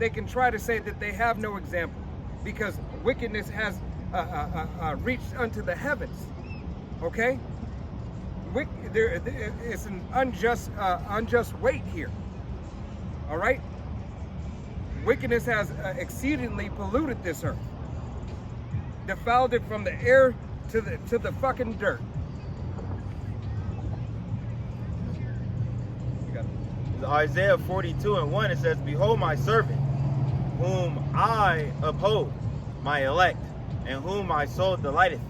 Speaker 1: can try to say that they have no example because wickedness has reached unto the heavens. Okay, it's an unjust weight here. All right, wickedness has exceedingly polluted this earth, defiled it from the air to the fucking dirt.
Speaker 2: Isaiah 42 and 1, it says, "Behold my servant, whom I uphold, my elect, and whom my soul delighteth.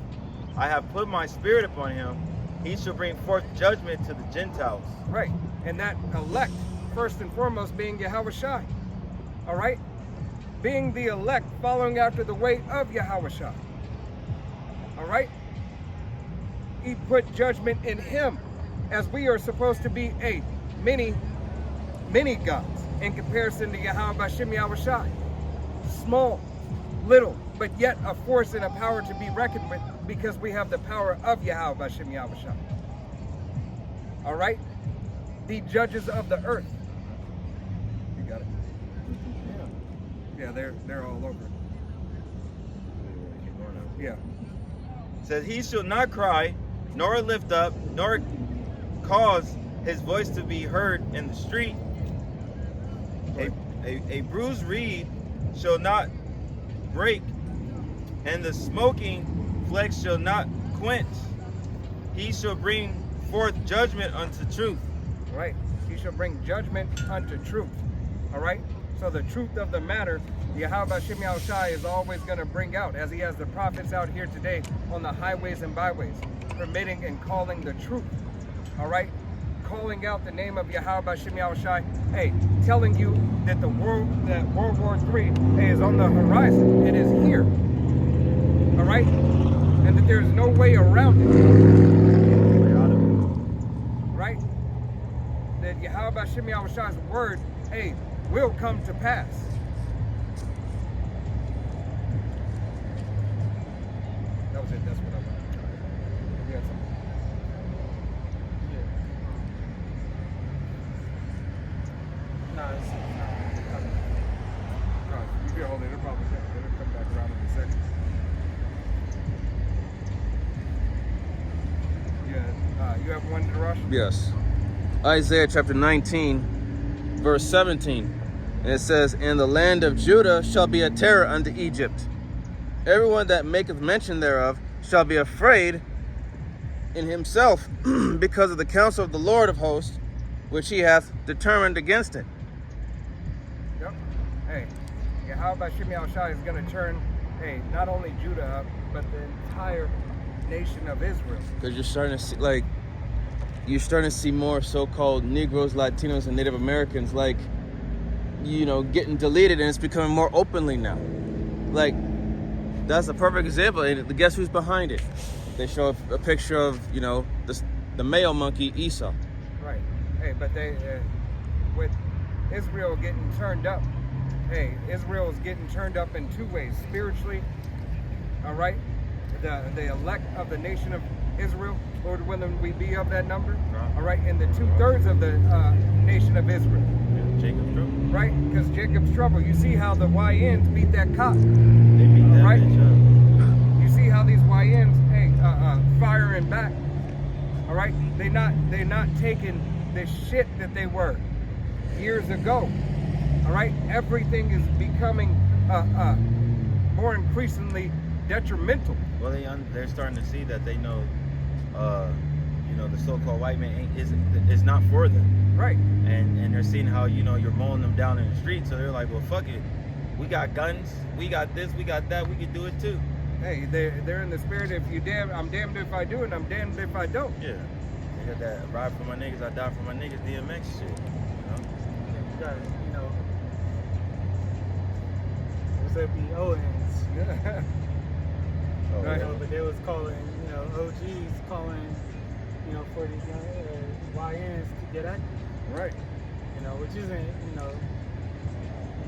Speaker 2: I have put my spirit upon him. He shall bring forth judgment to the Gentiles."
Speaker 1: Right, and that elect, first and foremost, being Yahweh Shai. All right, being the elect, following after the way of Yahweh Shai. All right, he put judgment in him, as we are supposed to be a many gods in comparison to Yahweh Ba'ashem Yahushai. Small, little, but yet a force and a power to be reckoned with, because we have the power of Yahweh Ba'ashem Yahushai. All right, the judges of the earth. You got it. Yeah, they're all over it. Yeah.
Speaker 2: It says, "He shall not cry, nor lift up, nor cause his voice to be heard in the street. A bruised reed shall not break, and the smoking flex shall not quench. He shall bring forth judgment unto truth."
Speaker 1: Right. he shall bring judgment unto truth. All right? So the truth of the matter, Yahweh Hashem Yahushai is always going to bring out, as he has the prophets out here today on the highways and byways, permitting and calling the truth. All right? Calling out the name of Yahweh Hashem Yahushai, hey, telling you that World War III, hey, is on the horizon. It is here. All right? And that there's no way around it. Right? That Yahweh Hashem Yahushai's word, hey, will come to pass. That was it. That's what I wanted. You got something?
Speaker 3: No, it's
Speaker 1: No, you can hold it. It'll probably come back around in a second. Yeah. You have one to rush?
Speaker 4: Yes. Isaiah chapter 19, verse 17. And it says, "And the land of Judah shall be a terror unto Egypt. Everyone that maketh mention thereof shall be afraid in himself because of the counsel of the Lord of hosts, which he hath determined against it."
Speaker 1: Yep. Hey, Yahweh Hashem Yahushai is going to turn, hey, not only Judah up, but the entire nation of Israel.
Speaker 4: Because you're starting to see more so-called Negroes, Latinos, and Native Americans, like, getting deleted, and it's becoming more openly now. Like, that's a perfect example. And guess who's behind it? They show a picture of, the male monkey, Esau.
Speaker 1: Right. Hey, but with Israel getting turned up, hey, Israel is getting turned up in two ways. Spiritually, all right? The elect of the nation of Israel, Lord willing, we be of that number, all right? And the 2/3 of the nation of Israel.
Speaker 2: Jacob's trouble.
Speaker 1: Right? Because Jacob's trouble. You see how the YNs beat that cop.
Speaker 2: They beat that
Speaker 1: Right?
Speaker 2: bitch up.
Speaker 1: You see how these YNs, hey, firing back. All right? They not taking the shit that they were years ago. All right? Everything is becoming more increasingly detrimental.
Speaker 2: Well, they're starting to see that they know, the so-called white man is not for them.
Speaker 1: Right.
Speaker 2: And they're seeing how, you're mowing them down in the street. So they're like, well, fuck it. We got guns. We got this. We got that. We can do it too.
Speaker 1: Hey, they're in the spirit. If you I'm damned if I do, and I'm damned if I don't.
Speaker 2: Yeah. They got that ride for my niggas, I die for my niggas DMX shit.
Speaker 3: you got, those would be Owens.
Speaker 2: Oh,
Speaker 1: Right.
Speaker 3: But they was calling, OGs calling, for these YNs to get active.
Speaker 1: Right.
Speaker 3: Which isn't, you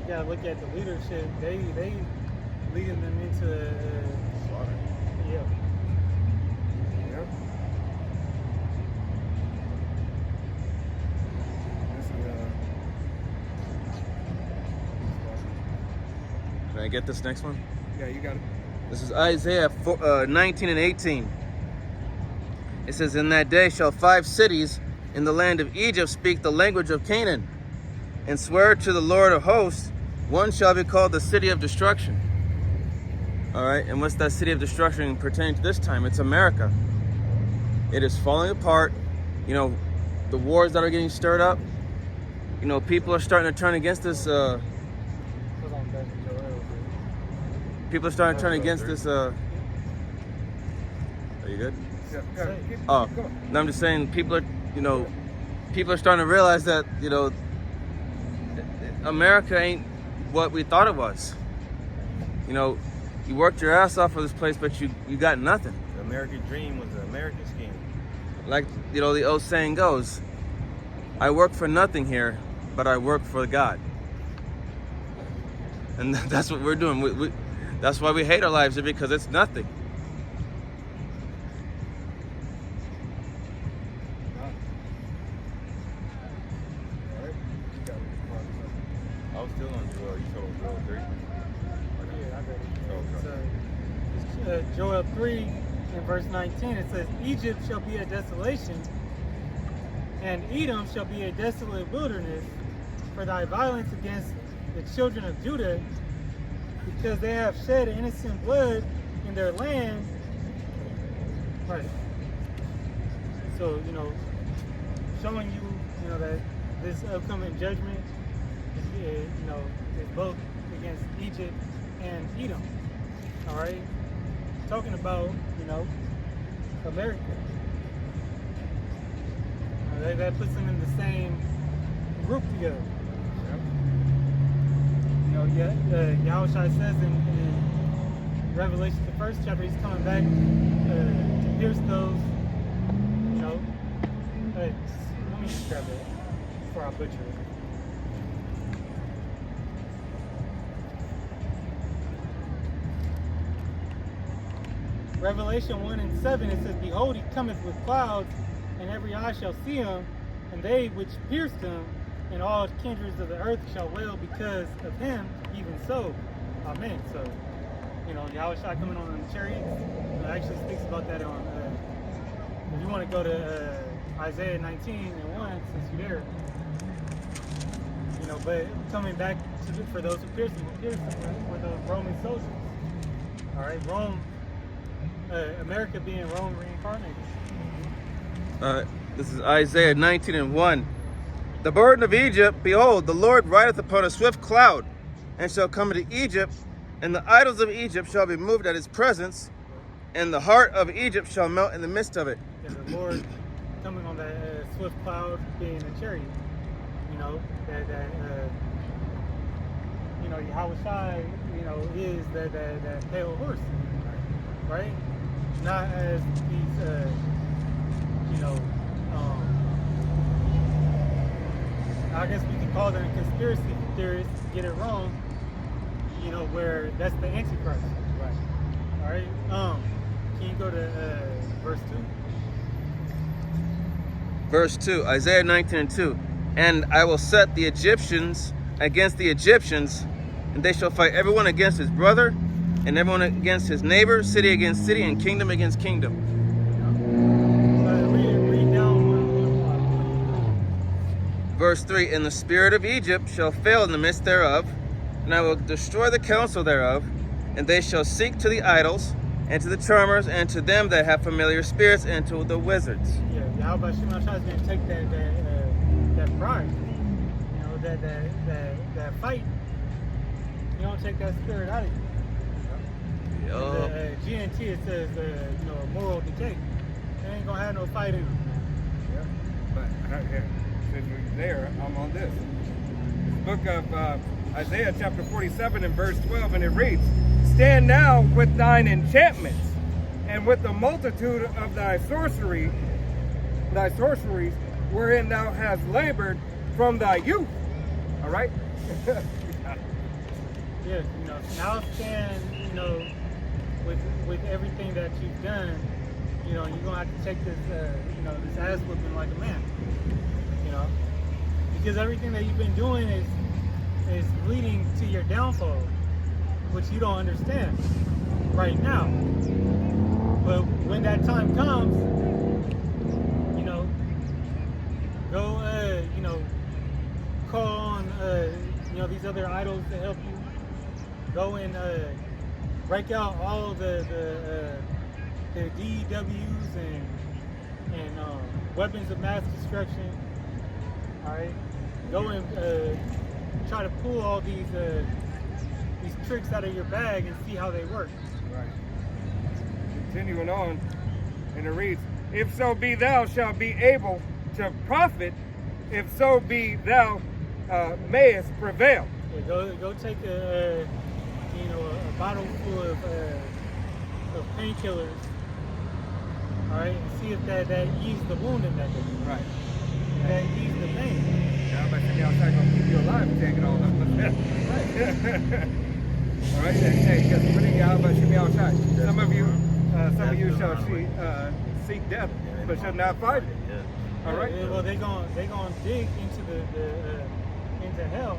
Speaker 3: gotta look at the leadership. They leading them into,
Speaker 2: slaughter.
Speaker 3: yeah.
Speaker 1: Yep. This is,
Speaker 4: Can I get this next one?
Speaker 1: yeah, you got it.
Speaker 4: This is Isaiah 19 and 18. It says, "In that day shall 5 cities in the land of Egypt speak the language of Canaan, and swear to the Lord of hosts, one shall be called the city of destruction." All right, and what's that city of destruction pertaining to this time? It's America. It is falling apart. The wars that are getting stirred up. People are starting to turn against this. People are starting to turn against this. Are you good?
Speaker 1: Yeah, keep
Speaker 4: Oh,
Speaker 1: going.
Speaker 4: no, I'm just saying people are starting to realize that, America ain't what we thought it was. You worked your ass off for this place, but you got nothing.
Speaker 2: The American dream was the American scheme.
Speaker 4: Like, the old saying goes, I work for nothing here, but I work for God. And that's what we're doing. That's why we hate our lives, because it's nothing.
Speaker 2: I was still on Joel. You told Joel 3.
Speaker 3: Yeah, I got it.
Speaker 2: Okay.
Speaker 3: It's Joel 3 in verse 19. It says, "Egypt shall be a desolation, and Edom shall be a desolate wilderness for thy violence against the children of Judah, because they have shed innocent blood in their land." Right. So, showing you, that this upcoming judgment is, is both against Egypt and Edom. All right, talking about America. That puts them in the same group together. Yahushua says in Revelation, the first chapter, he's coming back to pierce those. Let me just grab it before I butcher it. Revelation 1:7, it says, "Behold, he cometh with clouds, and every eye shall see him, and they which pierced him, and all kindreds of the earth shall wail because of him, even so. Amen." So, Yahushua coming on the chariots, it actually speaks about that on, if you want to go to Isaiah 19:1, since you're there, but coming back for those who pierced him, were those Roman soldiers. All right, Rome, America being Rome reincarnated.
Speaker 4: This is Isaiah 19:1. "The burden of Egypt, behold, the Lord rideth upon a swift cloud, and shall come into Egypt, and the idols of Egypt shall be moved at his presence, and the heart of Egypt shall melt in the midst of it."
Speaker 3: And the Lord coming on that swift cloud, being a chariot. Yahushua, is that pale horse, right? Not as these, I guess we could call them conspiracy theorists, get it wrong, where that's the Antichrist. Right. All right. Can you go to verse 2?
Speaker 4: Verse 2, Isaiah 19:2. "And I will set the Egyptians against the Egyptians, and they shall fight everyone against his brother, and everyone against his neighbor, city against city, and kingdom against kingdom."
Speaker 3: Read down
Speaker 4: Verse 3, "And the spirit of Egypt shall fail in the midst thereof, and I will destroy the counsel thereof, and they shall seek to the idols, and to the charmers, and to them that have familiar spirits, and to the wizards."
Speaker 3: Yeah, Yahweh Shema is going to take that pride, that fight. You don't take that spirit out of you. The GNT, it says, moral decay. They ain't gonna have no fight in them.
Speaker 1: Yeah, but here, since we're there, I'm on this. The book of Isaiah chapter 47 and verse 12, and it reads, "Stand now with thine enchantments, and with the multitude of thy sorceries, wherein thou hast labored from thy youth." All right?
Speaker 3: Yeah, now stand, with everything that you've done, you're gonna have to take this, this ass whipping like a man, because everything that you've been doing is leading to your downfall, which you don't understand right now. But when that time comes, go, call on, these other idols to help you. Go and break out all the DEWs and weapons of mass destruction. All right, go and try to pull all these tricks out of your bag and see how they work.
Speaker 1: Right. Continuing on, and it reads, "If so be thou shalt be able to profit, if so be thou mayest prevail."
Speaker 3: Yeah, go take a bottle full of painkillers. All right, and see if that eases the wound in that day.
Speaker 1: Right.
Speaker 3: That eases the pain.
Speaker 1: Yeah, I'm actually outside gonna keep you alive and take it all up. Right. All right, hey, guess what? Yahweh should be outside. Some of you shall seek death, but shall not find it. All right.
Speaker 3: Yeah, well, they gonna dig into into hell,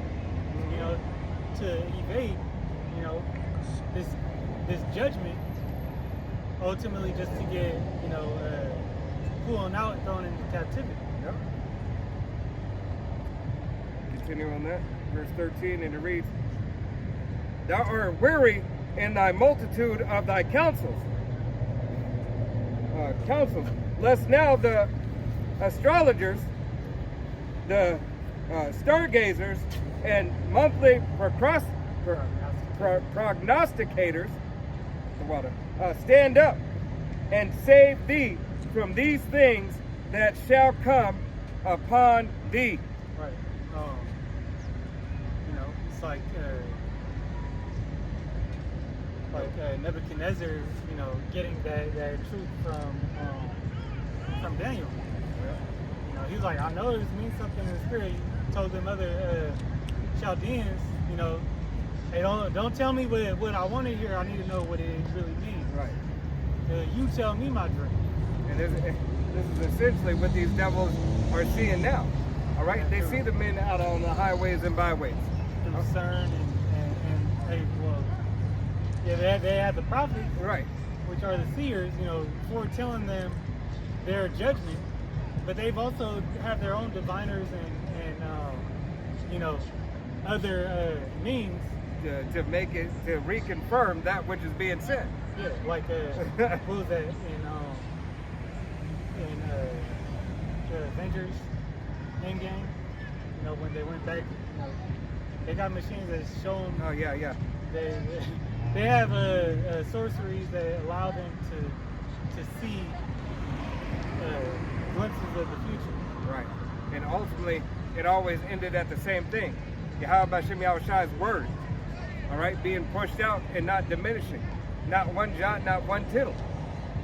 Speaker 3: to evade, this judgment. Ultimately, just to get pulling out and thrown into captivity.
Speaker 1: Yep. Continue on that, verse 13, and it reads, "Thou art weary in thy multitude of thy counsels, lest now the astrologers, the stargazers and monthly prognosticators, the water, stand up and save thee from these things that shall come upon thee.
Speaker 3: Right. You know, it's like Nebuchadnezzar, you know, getting that truth from Daniel. You know, he's like, I know this means something in the spirit. He told them other Chaldeans, you know, hey, don't tell me what I want to hear. I need to know what it really means.
Speaker 1: Right.
Speaker 3: You tell me my dream.
Speaker 1: And this is essentially what these devils are seeing now. All right, they see the men out on the highways and byways.
Speaker 3: Through CERN and hey, well, yeah, they have the prophets,
Speaker 1: Right.
Speaker 3: which are the seers, you know, foretelling them their judgment, but they've also have their own diviners and you know, other means
Speaker 1: To make it, to reconfirm that which is being said.
Speaker 3: Yeah, like what was that in the Avengers Endgame? You know, when they went back, you know, they got machines that show them.
Speaker 1: Oh yeah, yeah.
Speaker 3: They have sorceries that allow them to see glimpses of the future.
Speaker 1: Right. And ultimately, it always ended at the same thing. Yahweh Bashem Yahushai's word. All right, being pushed out and not diminishing. Not one jot, not one tittle.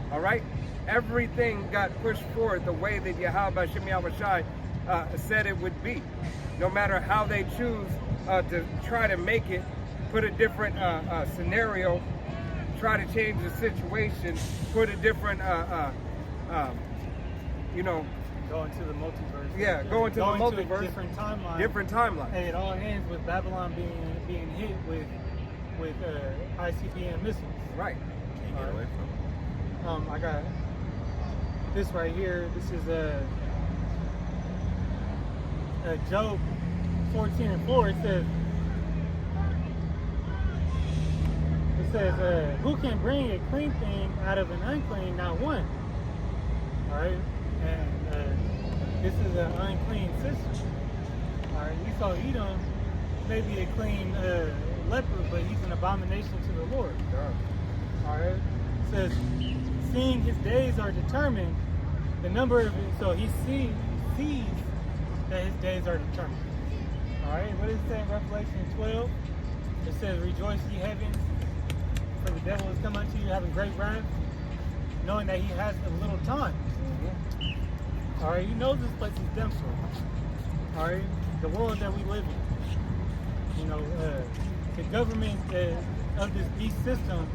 Speaker 1: All right? Everything got pushed forward the way that Yahweh Bashem Yahushai said it would be. No matter how they choose to try to make it, put a different scenario, try to change the situation, put a different, you know,
Speaker 3: Go into the multiverse.
Speaker 1: Yeah, go into the multiverse.
Speaker 3: A different timeline.
Speaker 1: different timeline.
Speaker 3: And it all ends with Babylon being hit with ICBM missiles.
Speaker 1: Right.
Speaker 2: Can't get away from it.
Speaker 3: I got this right here. This is Job 14:4. It says, who can bring a clean thing out of an unclean? Not one. All right, and this is an unclean system. All right, Esau Edom may be a clean leper, but he's an abomination to the Lord. All right, it says, seeing his days are determined, the number of it, so he sees that his days are determined. All right, what does it say in Revelation 12? It says, rejoice ye heavens, for the devil has come unto you having great wrath, knowing that he has a little time. All right, he knows this place is done for. All right, the world that we live in. You know, the government of this beast system,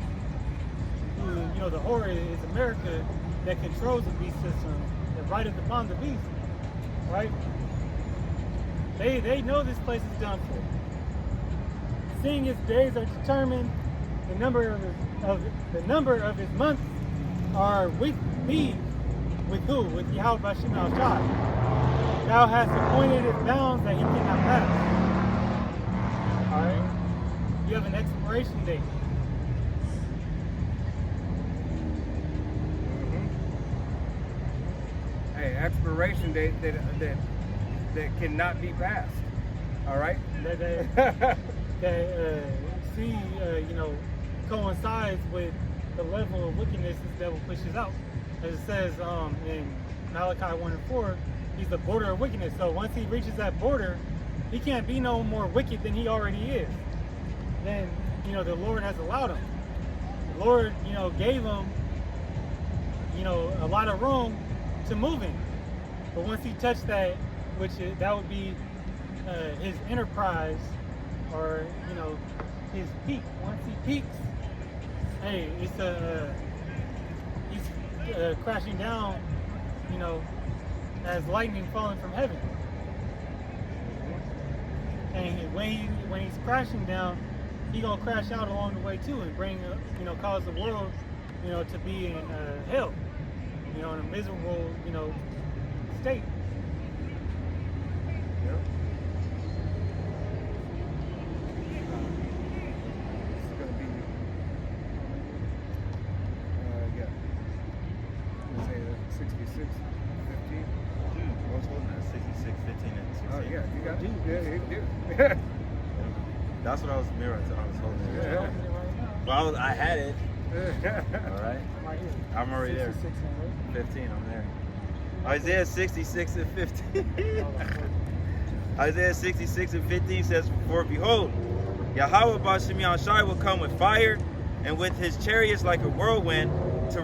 Speaker 3: who, you know, the horror is America that controls the beast system that rideth upon the beast. Right? They know this place is done for. Seeing his days are determined, the number of his months are with thee. With who? With Yahweh Bashem Al-Shai. Thou hast appointed his bounds that he cannot pass. Alright? You have an expiration date.
Speaker 1: Hey, expiration date that cannot be passed. All right?
Speaker 3: That you know, coincides with the level of wickedness this devil pushes out. As it says in Malachi 1:4, he's the border of wickedness. So once he reaches that border, he can't be no more wicked than he already is. Then, you know, the Lord has allowed him. The Lord, you know, gave him, you know, a lot of room to move in. But once he touched that, that would be his enterprise, or, you know, his peak. Once he peaks, hey, it's he's crashing down, you know, as lightning falling from heaven. And when he's crashing down, he gonna crash out along the way too, and bring, you know, cause the world, you know, to be in hell, you know, in a miserable, you know, state.
Speaker 1: Yep. This is gonna be yeah. Let's say 66, 15.
Speaker 2: What's holding that? 66, 15, and
Speaker 1: Oh, yeah, you got it. Yeah, you do.
Speaker 2: That's what I was mirroring to. I was holding it.
Speaker 1: Yeah.
Speaker 2: Well, I had it. All right.
Speaker 3: I'm right here.
Speaker 2: I'm already there.
Speaker 3: 66 and
Speaker 2: 15, I'm there. Isaiah 66 and 15. Isaiah 66 and 15 says, "For behold, Yahweh B'Shem Yahushai will come with fire, and with his chariots like a whirlwind, to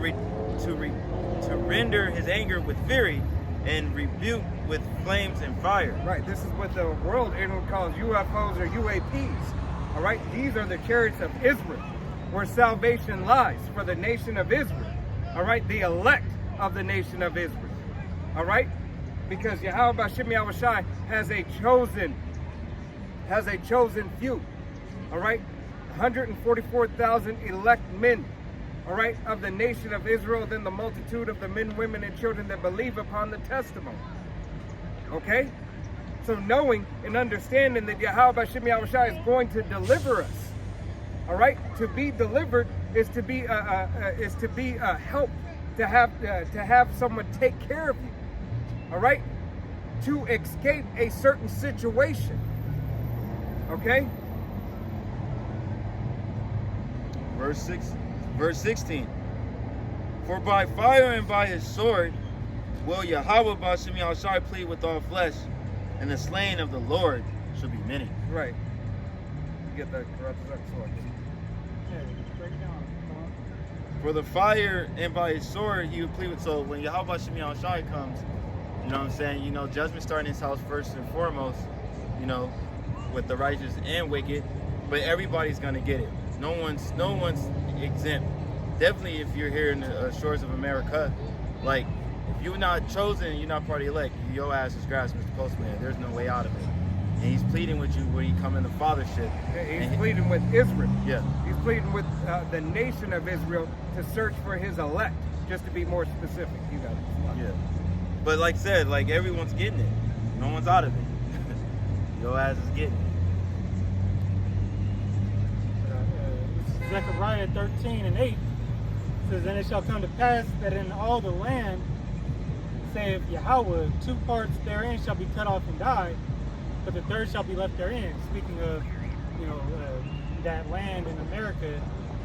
Speaker 2: render his anger with fury, and rebuke with flames and fire."
Speaker 1: Right, this is what the world internet calls UFOs or UAPs. All right, these are the chariots of Israel, where salvation lies for the nation of Israel. All right, the elect of the nation of Israel. All right, because Yahweh B'Shem Yahushai has a chosen few. All right, 144,000 elect men. All right, of the nation of Israel, than the multitude of the men, women, and children that believe upon the testimony. Okay? So knowing and understanding that Yahweh B'Shem Yahushai is going to deliver us. All right? To be delivered is to be help, to have someone take care of you. All right? To escape a certain situation. Okay?
Speaker 2: Verse 16. "For by fire and by his sword will Yahweh B'Shem Yahushai plead with all flesh, and the slain of the Lord shall be many."
Speaker 1: Right. You get that corrupt sword.
Speaker 3: Yeah, break it down. Come on.
Speaker 2: For the fire and by his sword he would plead with. So when Yahweh B'Shem Yahushai comes, you know what I'm saying? You know, judgment starting in his house first and foremost, you know, with the righteous and wicked, but everybody's gonna get it. No one's exempt. Definitely if you're here in the shores of America, like, if you're not chosen, you're not part of the elect, your ass is grass, Mr. Postman. There's no way out of it. And he's pleading with you when you come in the fathership.
Speaker 1: He's pleading with Israel.
Speaker 2: Yeah.
Speaker 1: He's pleading with the nation of Israel to search for his elect, just to be more specific. You got it.
Speaker 2: Yeah. But like I said, like, everyone's getting it. No one's out of it. Your ass is getting it.
Speaker 3: Zechariah 13 and 8 says, "And it shall come to pass that in all the land, saith Yahweh, 2 parts therein shall be cut off and die, but the third shall be left therein." Speaking of, that land in America,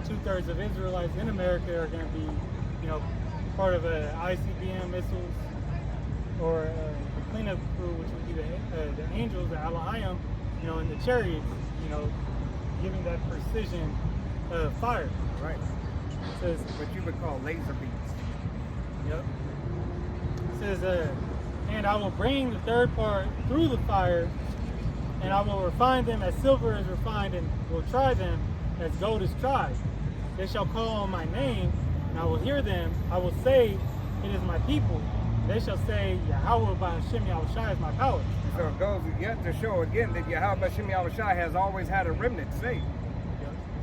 Speaker 3: 2/3 of Israelites in America are going to be, part of ICBM missiles, or the cleanup crew, which would be the angels, the Alahayim, in the chariots, giving that precision fire.
Speaker 1: Right.
Speaker 3: It says,
Speaker 1: What you would call laser beams.
Speaker 3: yep. It says, "And I will bring the third part through the fire, and I will refine them as silver is refined, and will try them as gold is tried. They shall call on my name, and I will hear them. I will say, it is my people. They shall say, Yahweh B'Shem Yahushai is my power."
Speaker 1: So it goes yet to show again that Yahweh B'Shem Yahushai has always had a remnant saved.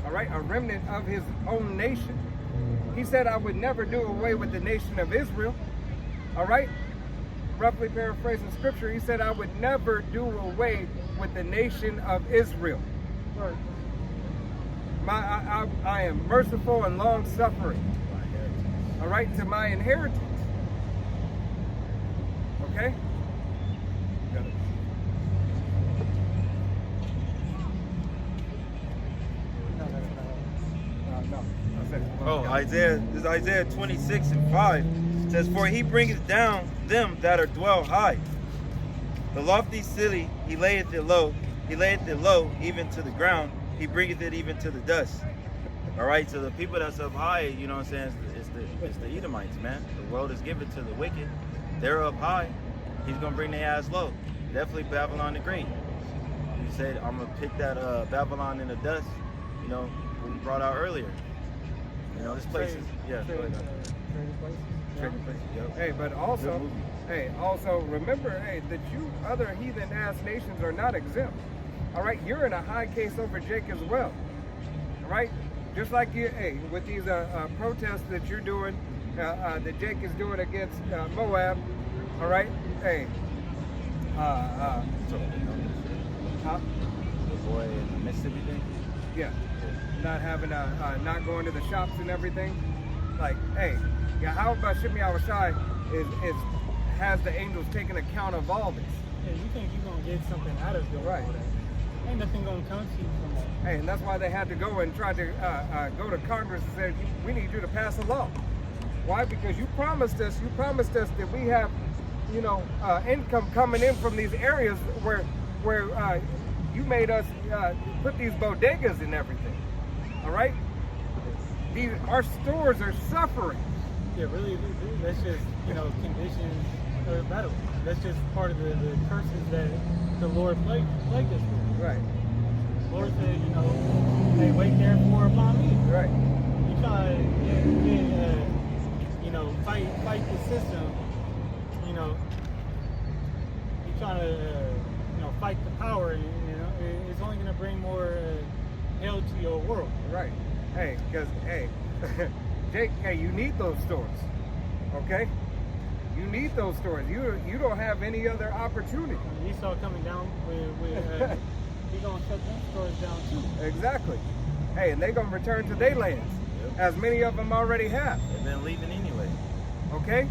Speaker 1: All right, a remnant of his own nation. He said, "I would never do away with the nation of Israel." All right, roughly paraphrasing scripture, he said, "I would never do away with the nation of Israel."
Speaker 3: Right.
Speaker 1: I am merciful and long suffering. All right, to my inheritance. Okay. Got it.
Speaker 3: No, that's not.
Speaker 1: No. I said,
Speaker 2: Oh, this is Isaiah 26 and 5. It says, "For he bringeth down them that are dwell high. The lofty city, he layeth it low. He layeth it low, even to the ground. He bringeth it even to the dust." All right, so the people that's up high, you know what I'm saying, it's the Edomites, man. The world is given to the wicked. They're up high. He's going to bring their ass low. Definitely Babylon the Great. He said, "I'm going to pick that Babylon in the dust," what we brought out earlier. This place is, yeah. go ahead. Trading places, yep.
Speaker 1: Hey, but
Speaker 2: Good
Speaker 1: also,
Speaker 2: movie.
Speaker 1: remember, that you other heathen ass nations are not exempt. All right, you're in a high case over Jake as well. All right, just like you, with these protests that you're doing, that Jake is doing against Moab. All right,
Speaker 2: So, the boy in the Mississippi thing?
Speaker 1: yeah, not having not going to the shops and everything. Like, Yahweh B'Shem Yahushai has the angels taking account of all this.
Speaker 3: you think you're gonna get something out of doing
Speaker 1: Right.
Speaker 3: all that? Ain't nothing gonna come to you from that.
Speaker 1: Hey, and that's why they had to go and try to go to Congress and say, we need you to pass a law. Why? Because you promised us that we have, you know, income coming in from these areas where you made us put these bodegas and everything. All right? Our stores are suffering.
Speaker 3: Yeah, really, that's just, you know, conditions of the battle. That's just part of the curses that the Lord plagued us with.
Speaker 1: Right.
Speaker 3: Lord said, you know, hey, wait therefore upon me.
Speaker 1: Right.
Speaker 3: You try to, you know, fight the system, you know, you try to, you know, fight the power, you know, it's only going to bring more hell to your world.
Speaker 1: Right. Hey, because, hey, Jake, hey, you need those stores. Okay? You need those stores. You don't have any other opportunity.
Speaker 3: Esau coming down with he's going to shut them stores down too.
Speaker 1: Exactly. Hey, and they're going to return to their lands, as many of them already have.
Speaker 2: They've been leaving anyway.
Speaker 1: Okay?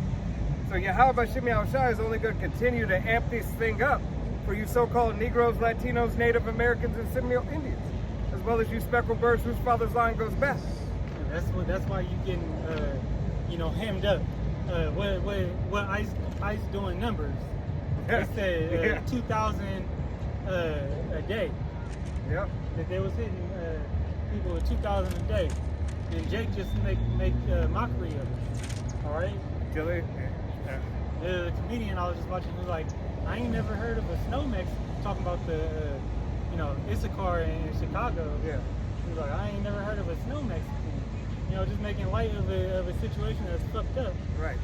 Speaker 1: So Yahweh Shemi Shai is only going to continue to amp this thing up for you so-called Negroes, Latinos, Native Americans, and Seminole Indians, as well as you speckled birds whose father's line goes back.
Speaker 3: That's why you getting you know, hemmed up. What ICE doing numbers? They said 2,000 a day.
Speaker 1: Yep.
Speaker 3: That they was hitting people with 2,000 a day, and Jake just make mockery of it. All right.
Speaker 1: Till they,
Speaker 3: The comedian I was just watching was like, I ain't never heard of a Snowmex talking about the you know, Issachar in Chicago.
Speaker 1: yeah.
Speaker 3: He was like, I ain't never heard of a snow Mexican. You know, just making light of a situation that's fucked up.
Speaker 1: Right.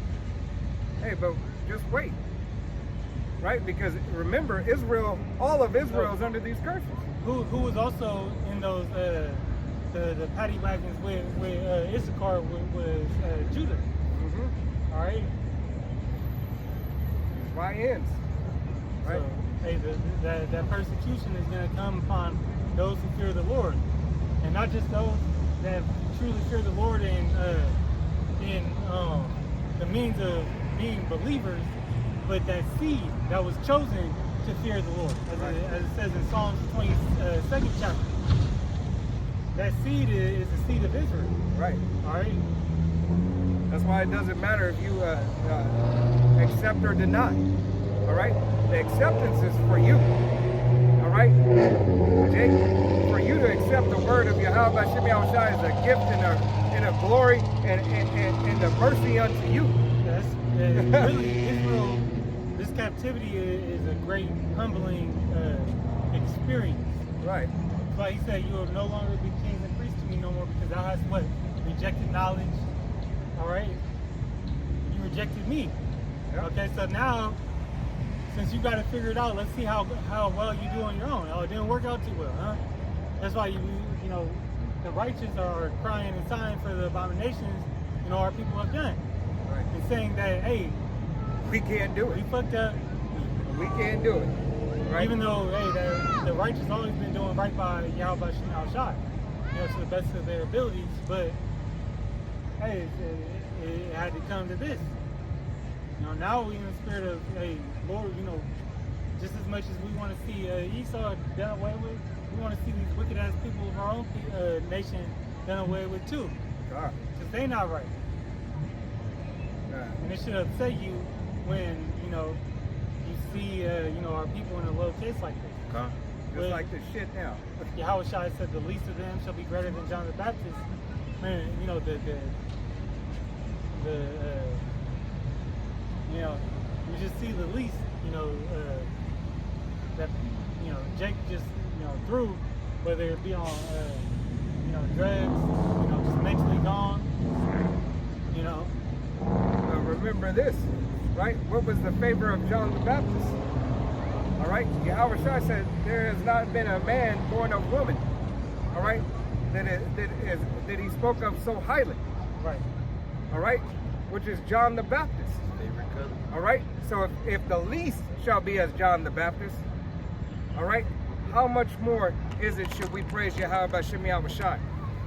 Speaker 1: Hey, but just wait. Right? Because remember, Israel, all of Israel is under these curses.
Speaker 3: Who was also in those the paddy wagons with Issachar was Judah.
Speaker 1: Mm-hmm.
Speaker 3: All right.
Speaker 1: YNs. Right?
Speaker 3: So, hey, that persecution is going to come upon those who fear the Lord, and not just those that truly fear the Lord in the means of being believers, but that seed that was chosen to fear the Lord, as it says in Psalms 22nd chapter. That seed is the seed of Israel.
Speaker 1: Right.
Speaker 3: All right.
Speaker 1: That's why it doesn't matter if you accept or deny. All right? The acceptance is for you. All right? Jake, for you to accept the word of Yahweh Shemi Shai is a gift and a glory and a mercy unto you.
Speaker 3: Yes. Really, Israel, this captivity is a great humbling experience.
Speaker 1: Right.
Speaker 3: That's why he said, you will no longer be kings and priests to me no more, because thou hast what? Rejected knowledge. All right? You rejected me.
Speaker 1: Yep.
Speaker 3: Okay, so now, since you got to figure it out, let's see how well you do on your own. Oh, it didn't work out too well, huh? That's why you know, the righteous are crying and sighing for the abominations, you know, our people have done.
Speaker 1: Right.
Speaker 3: And saying that, hey,
Speaker 1: We can't do
Speaker 3: we
Speaker 1: it.
Speaker 3: fucked up.
Speaker 1: We can't do it. Right?
Speaker 3: Even though, hey, the righteous always been doing right by Yahweh Shemi Shai, you know, to the best of their abilities, but hey, it had to come to this. You know, now we in the spirit of, hey, Lord, you know, just as much as we want to see Esau done away with, we want to see these wicked ass people of our own nation done away with too,
Speaker 1: God.
Speaker 3: because they not right. And it should upset you when, you know, you see, you know, our people in a low case like this.
Speaker 2: Okay.
Speaker 1: Just like this shit now.
Speaker 3: Yahweh Shai said, the least of them shall be greater than John the Baptist. Man, you know, you know, you just see the least, you know, that, you know, Jake just, you know, threw, whether it be on, you know, drugs, you know, just mentally gone, you know.
Speaker 1: Remember this, right? What was the favor of John the Baptist? All right? Yahweh Shai said, there has not been a man born of woman, all right, that he spoke of so highly.
Speaker 3: Right.
Speaker 1: All right? Which is John the Baptist.
Speaker 2: Favorite cousin.
Speaker 1: All right? So if the least shall be as John the Baptist, all right, how much more is it should we praise Yahweh Shemi Shai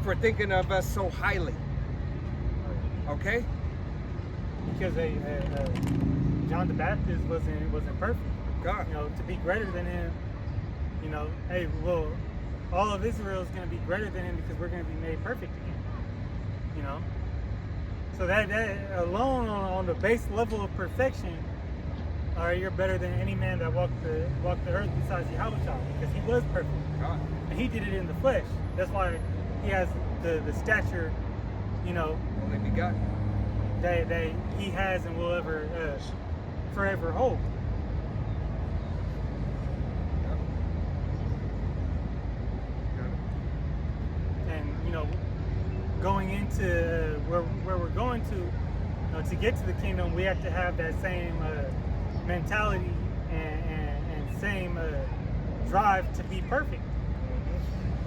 Speaker 1: for thinking of us so highly? Okay?
Speaker 3: Because John the Baptist wasn't perfect.
Speaker 1: God.
Speaker 3: You know, to be greater than him. You know, hey, well, all of Israel is going to be greater than him because we're going to be made perfect again. You know, so that alone on the base level of perfection, all right, you're better than any man that walked the earth besides Yahweh, because he was perfect.
Speaker 1: God.
Speaker 3: And he did it in the flesh. That's why he has the stature, you know,
Speaker 1: Only begotten.
Speaker 3: that he has and will ever forever hold. And you know, going into where we're going to get to the kingdom, we have to have that same mentality and same drive to be perfect.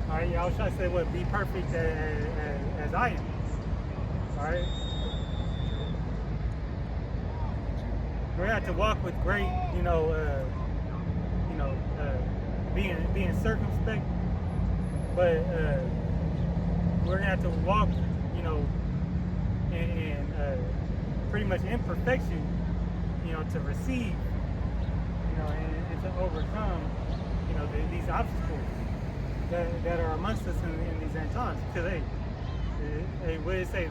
Speaker 3: All right, I was trying to say what, be perfect as I am. All right. We have to walk with great, being circumspect, but we're gonna have to walk, you know, in pretty much imperfection, you know, to receive, you know, and to overcome, you know, these obstacles that are amongst us in these end times. Because hey, what did it say?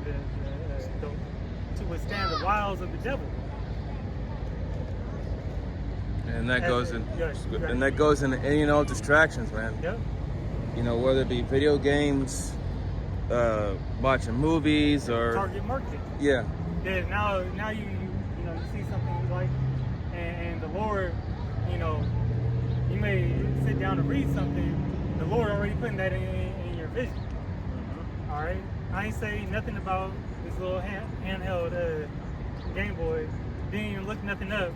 Speaker 3: To withstand the wiles of the devil.
Speaker 4: And that goes in,
Speaker 3: yes, right.
Speaker 4: and that goes into any and all distractions, man.
Speaker 3: Yep.
Speaker 4: You know, whether it be video games, watching movies, or
Speaker 3: Target marketing.
Speaker 4: yeah,
Speaker 3: Yeah. Now you know, you see something you like, and the Lord, you know, you may sit down to read something. The Lord already putting that in your vision.
Speaker 2: Mm-hmm.
Speaker 3: All right. I ain't say nothing about this little handheld Game Boy. Didn't even look nothing up.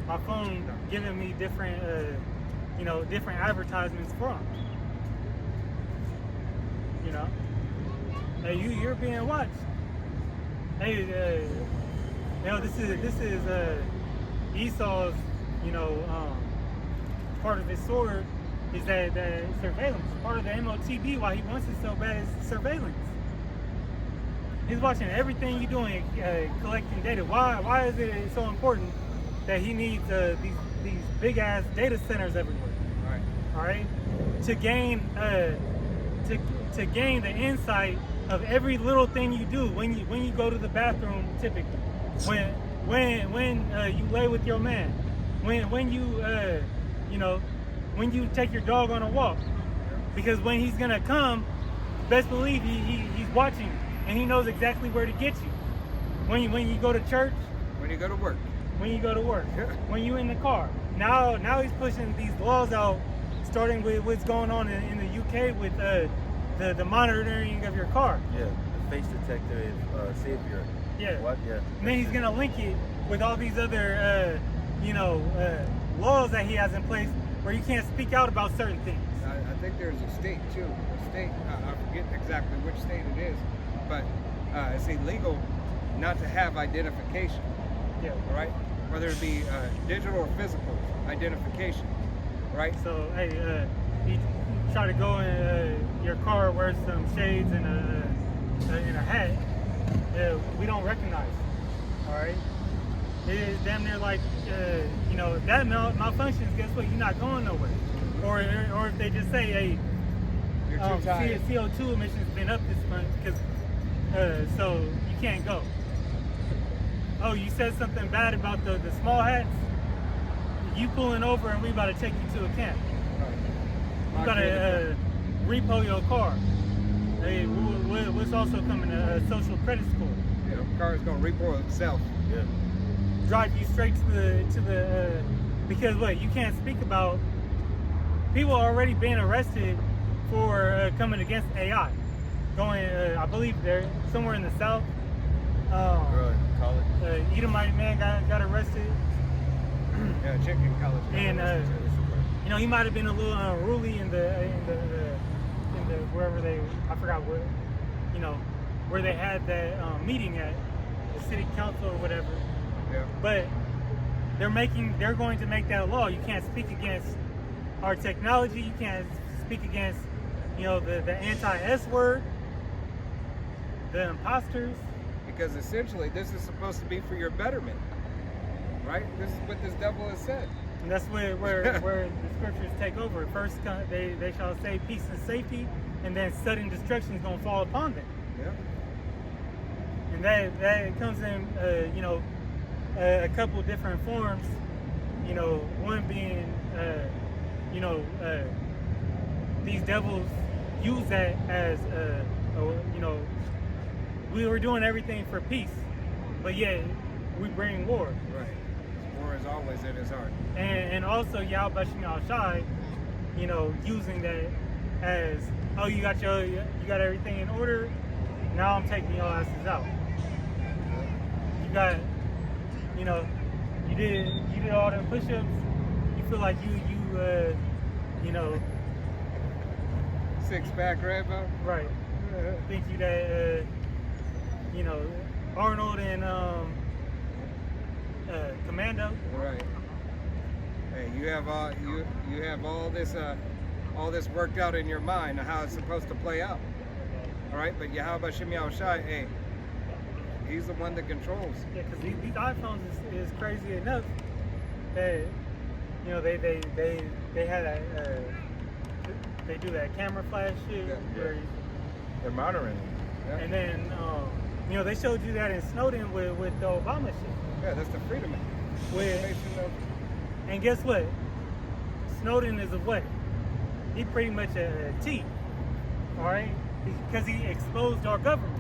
Speaker 3: My phone giving me different, different advertisements from. You know, hey, you're being watched. Hey, you know, this is Esau's, you know, part of his sword is that surveillance. Part of the MOTB, why he wants it so bad, is surveillance. He's watching everything you're doing, collecting data. Why is it so important that he needs these big ass data centers everywhere?
Speaker 1: Right.
Speaker 3: All right, to gain to gain the insight of every little thing you do when you go to the bathroom, typically, when you lay with your man, when you when you take your dog on a walk, because when he's gonna come, best believe he's watching and he knows exactly where to get you. When you go to church,
Speaker 1: When you go to work.
Speaker 3: when you go to work,
Speaker 1: Yeah.
Speaker 3: when you in the car. Now he's pushing these laws out, starting with what's going on in the UK with the monitoring of your car.
Speaker 2: Yeah, the face detector is savior.
Speaker 3: Yeah.
Speaker 2: What? Yeah.
Speaker 3: And then he's gonna link it with all these other laws that he has in place where you can't speak out about certain things.
Speaker 1: I think there's a state too. A state, I forget exactly which state it is, but it's illegal not to have identification.
Speaker 3: Yeah.
Speaker 1: All right, whether it be digital or physical identification. Right.
Speaker 3: So hey, you try to go in your car, wear some shades and a hat. We don't recognize. All right. It is damn near like that malfunctions. Guess what? You're not going nowhere. Or if they just say, hey,
Speaker 1: You're too tired.
Speaker 3: CO2 emissions been up this month because so you can't go. Oh, you said something bad about the small hats. You pulling over and we about to take you to a camp. You gotta repo your car. Hey, what's also coming to social credit score.
Speaker 1: You know, car's gonna repo itself.
Speaker 2: Yeah.
Speaker 3: Drive you straight to the because what you can't speak about. People are already being arrested for coming against AI. Going, I believe they're somewhere in the south.
Speaker 2: Girl in college.
Speaker 3: Edomite man got arrested,
Speaker 1: Yeah, chicken college.
Speaker 3: and he might have been a little unruly in the wherever I forgot where they had that meeting at the city council or whatever.
Speaker 1: Yeah.
Speaker 3: But they're going to make that a law. You can't speak against our technology. You can't speak against the anti-S word, the imposters.
Speaker 1: Because essentially, this is supposed to be for your betterment, right? This is what this devil has said.
Speaker 3: And that's where the scriptures take over. First, they shall say peace and safety, and then sudden destruction is going to fall upon them.
Speaker 1: Yeah.
Speaker 3: And that comes in, a couple different forms. One being, these devils use that as, we were doing everything for peace, but yet we bring war.
Speaker 1: Right. War is always in his heart.
Speaker 3: And also Yahweh Shem Shai, using that as, oh, you got everything in order. Now I'm taking your asses out. You got, you did all them push-ups. You feel like you
Speaker 1: Six-pack Rambo.
Speaker 3: right. Think you that, Arnold and Commando.
Speaker 1: Right. Hey, you have all this worked out in your mind of how it's supposed to play out. All right, but Yahweh Shem Shai, hey, he's the one that controls.
Speaker 3: Yeah, because these iPhones is crazy enough that they had that they do that camera flash shit.
Speaker 1: Yeah.
Speaker 3: Where
Speaker 2: They're monitoring.
Speaker 1: Yeah.
Speaker 3: and then they showed you that in Snowden with the Obama shit.
Speaker 1: Yeah, that's the freedom.
Speaker 3: And guess what? Snowden is a what? He pretty much a T. All right, because he exposed our government.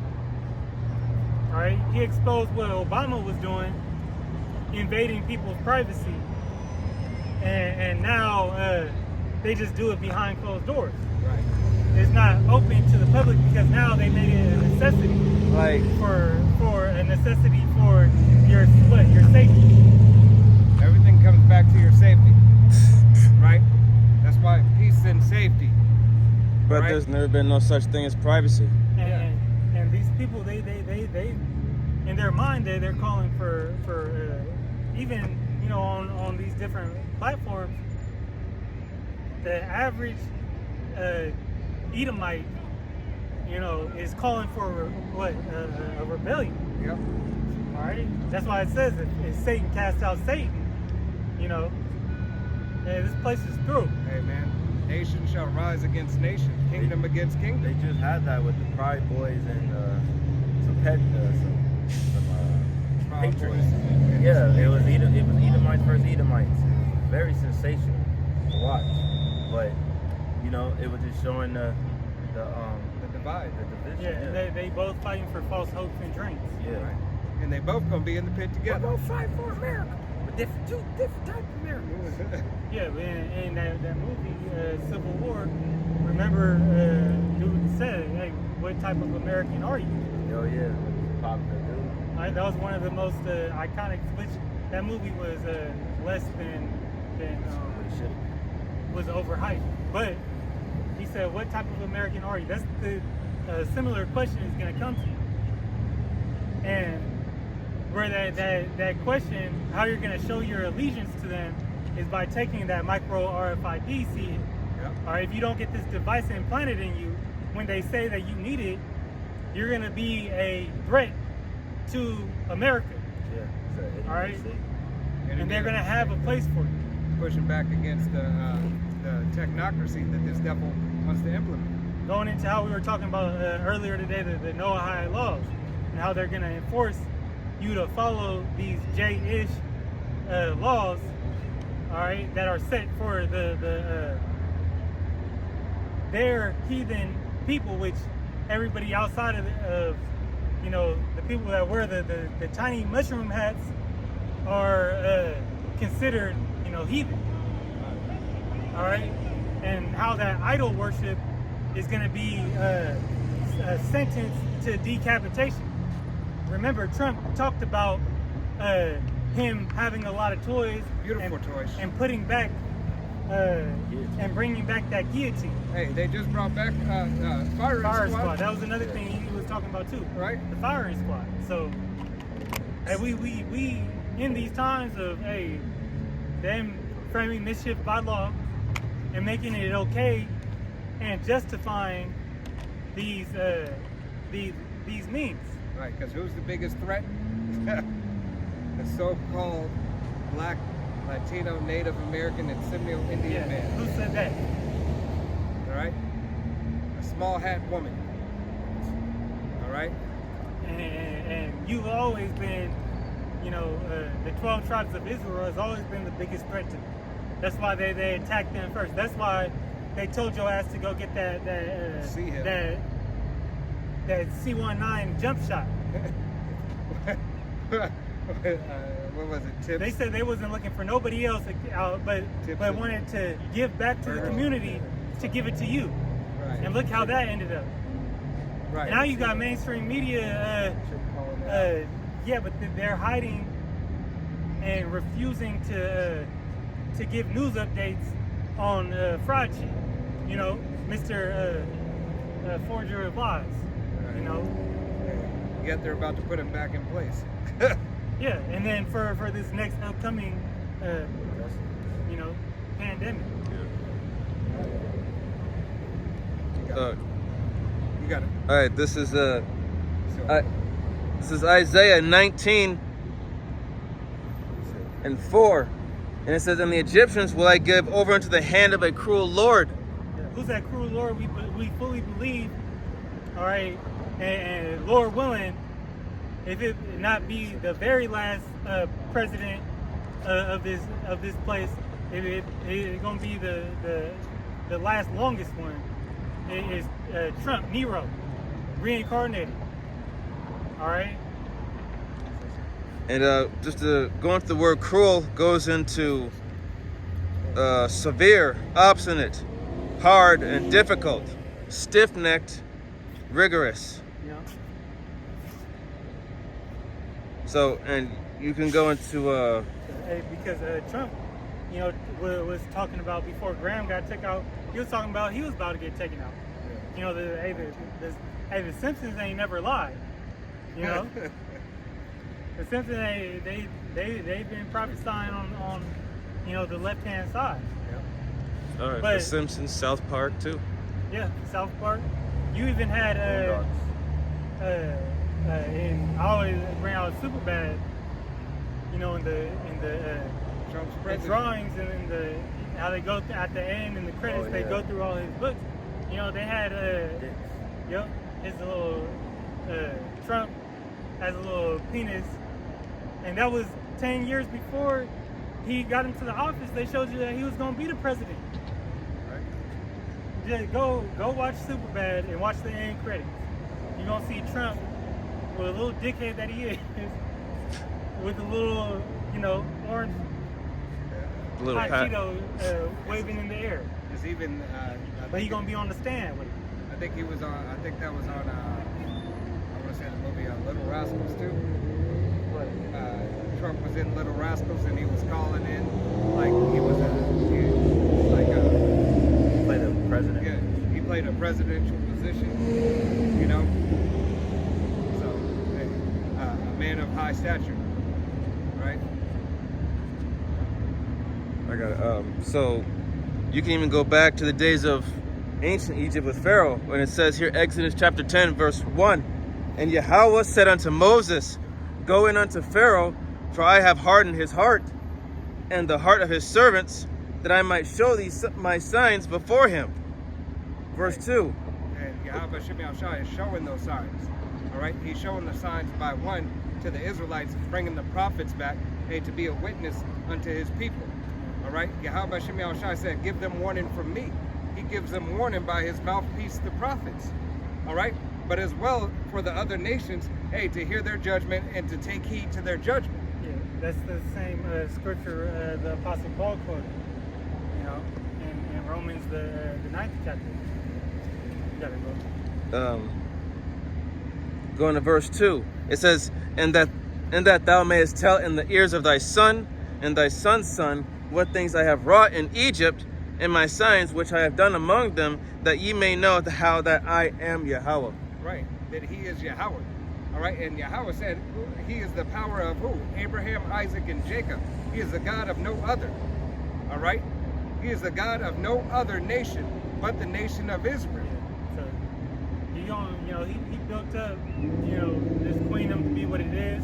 Speaker 3: All right, he exposed what Obama was doing, invading people's privacy, and now they just do it behind closed doors.
Speaker 1: Right.
Speaker 3: It's not open to the public because now they made it a necessity.
Speaker 4: Like,
Speaker 3: for a necessity for your safety.
Speaker 1: Everything comes back to your safety. Right? That's why peace and safety.
Speaker 4: but
Speaker 1: Right.
Speaker 4: there's never been no such thing as privacy.
Speaker 3: And these people, they in their mind, they're calling for even on these different platforms, the average Edomite, is calling for what a rebellion.
Speaker 1: Yep.
Speaker 3: All right, that's why it says if Satan cast out Satan, this place is through.
Speaker 1: Hey man, nation shall rise against nation, kingdom against kingdom.
Speaker 2: They just had that with the Pride Boys and some
Speaker 1: Proud
Speaker 2: Patriots.
Speaker 1: Boys and-
Speaker 2: Yeah, it was Edomites versus Edomites. Very sensational to watch, but it was just showing the
Speaker 1: divide.
Speaker 2: the
Speaker 3: Yeah,
Speaker 2: division.
Speaker 3: and they both fighting for false hopes and dreams.
Speaker 2: Yeah.
Speaker 1: Right. And they both gonna be in the pit together.
Speaker 3: fight for America, but two different types of America. Yeah, in that movie, Civil War, remember, dude said, hey, what type of American are you?
Speaker 2: Oh yeah, popular dude.
Speaker 3: Right, that was one of the most iconic, which that movie was less than
Speaker 2: But shit.
Speaker 3: was overhyped. But he said, what type of American are you? That's the similar question is going to come to you. And where that question, how you're going to show your allegiance to them, is by taking that micro RFID seed.
Speaker 1: Yep.
Speaker 3: All right, if you don't get this device implanted in you, when they say that you need it, you're going to be a threat to America.
Speaker 2: Yeah. So,
Speaker 3: All right. And they're
Speaker 1: again,
Speaker 3: going to have a place for you.
Speaker 1: pushing back against the technocracy that this devil wants to implement.
Speaker 3: Going into how we were talking about earlier today, the Noahide laws, and how they're going to enforce you to follow these J-ish laws, all right, that are set for their heathen people, which everybody outside of the people that wear the tiny mushroom hats are considered heathen. All right, and how that idol worship is going to be sentenced to decapitation. Remember, Trump talked about him having a lot of toys,
Speaker 1: Beautiful toys.
Speaker 3: and putting back and bringing back that guillotine.
Speaker 1: Hey, they just brought back firing
Speaker 3: Fire
Speaker 1: squad.
Speaker 3: squad. That was another thing he was talking about too.
Speaker 1: Right.
Speaker 3: The firing squad. So, hey, we in these times of them framing mischief by law and making it okay and justifying these means.
Speaker 1: Right, because who's the biggest threat? The so-called black Latino, Native American, and Seminole Indian
Speaker 3: Yeah.
Speaker 1: man.
Speaker 3: Who said that?
Speaker 1: All right? A small hat woman. All right?
Speaker 3: And you've always been, you know, the 12 tribes of Israel has always been the biggest threat to them. That's why they attacked them first. That's why they told your ass to go get that C-19 jump shot.
Speaker 1: What was it? Tips?
Speaker 3: They said they wasn't looking for nobody else, but wanted to give back to the community to give it to you.
Speaker 1: Right.
Speaker 3: And look how that ended up.
Speaker 1: Right.
Speaker 3: Now you got mainstream media, yeah, but they're hiding and refusing to give news updates on Frachi, you know, Mr. Forger of Lies, you know.
Speaker 1: Yet they're about to put him back in place.
Speaker 3: Yeah, and then for this next upcoming, you know, pandemic.
Speaker 1: You got it.
Speaker 4: All right, this is Isaiah 19 and 4, and it says, "And the Egyptians will I give over into the hand of a cruel lord."
Speaker 3: Who's that cruel Lord? We fully believe, all right, and Lord willing, if it not be the very last president of this place, it's gonna be the last longest one. It is Trump, Nero, reincarnated. All right.
Speaker 4: And just to go into the word cruel goes into severe, obstinate, hard, and difficult, stiff-necked, rigorous.
Speaker 3: Yeah.
Speaker 4: So, and you can go into
Speaker 3: Because Trump, you know, was talking about before Graham got taken out. He was talking about he was about to get taken out. You know, the Simpsons ain't never lied. You know, the Simpsons they've been prophesying on you know, the left hand side.
Speaker 4: all right,
Speaker 3: But-
Speaker 4: The Simpsons, South Park too.
Speaker 3: Yeah, South Park. You even had and I always bring out Superbad. You know, in the
Speaker 1: Trump's
Speaker 3: the
Speaker 1: president.
Speaker 3: drawings and in the how they go at the end in the credits, they go through all his books. You know, they had yep, his little Trump has a little penis, and that was 10 years before he got into the office. They showed you that he was gonna be the president. Just go watch Superbad and watch the end credits. You're gonna see Trump with a little dickhead that he is, with a little, you know, orange
Speaker 4: The little
Speaker 3: hot
Speaker 4: pat.
Speaker 3: Cheeto waving in the air.
Speaker 1: Is even.
Speaker 3: But he gonna be on the stand with it.
Speaker 1: I think he was on. I think that was on. I want to say the movie Little Rascals too. Trump was in Little Rascals and he was calling in like he was
Speaker 2: Play the president.
Speaker 1: yeah, he played a presidential position, you know. So a man of high stature, right?
Speaker 4: I got it. So you can even go back to the days of ancient Egypt with Pharaoh, when it says here, Exodus chapter 10, verse 1, "And Yahweh said unto Moses, Go in unto Pharaoh, for I have hardened his heart, and the heart of his servants, that I might show these my signs before him." Verse 2.
Speaker 1: And Yahweh Shemi Shai is showing those signs. All right, he's showing the signs by one to the Israelites, bringing the prophets back, to be a witness unto his people. All right, Yahweh Shemi Shai said, "Give them warning from me." He gives them warning by his mouthpiece, the prophets. All right, but as well for the other nations, to hear their judgment and to take heed to their judgment.
Speaker 3: Yeah, that's the same scripture the Apostle Paul quoted, you know, in Romans the 9th chapter. You got it, bro.
Speaker 4: Going to verse 2, it says, and that thou mayest tell in the ears of thy son and thy son's son what things I have wrought in Egypt, and my signs which I have done among them, that ye may know how that I am Yahweh.
Speaker 1: Right, that he is Yahweh. All right, and Yahweh said he is the power of who? Abraham, Isaac, and Jacob. He is the God of no other. All right, he is the God of no other nation but the nation of Israel.
Speaker 3: So he built up, you know, this kingdom to be what it is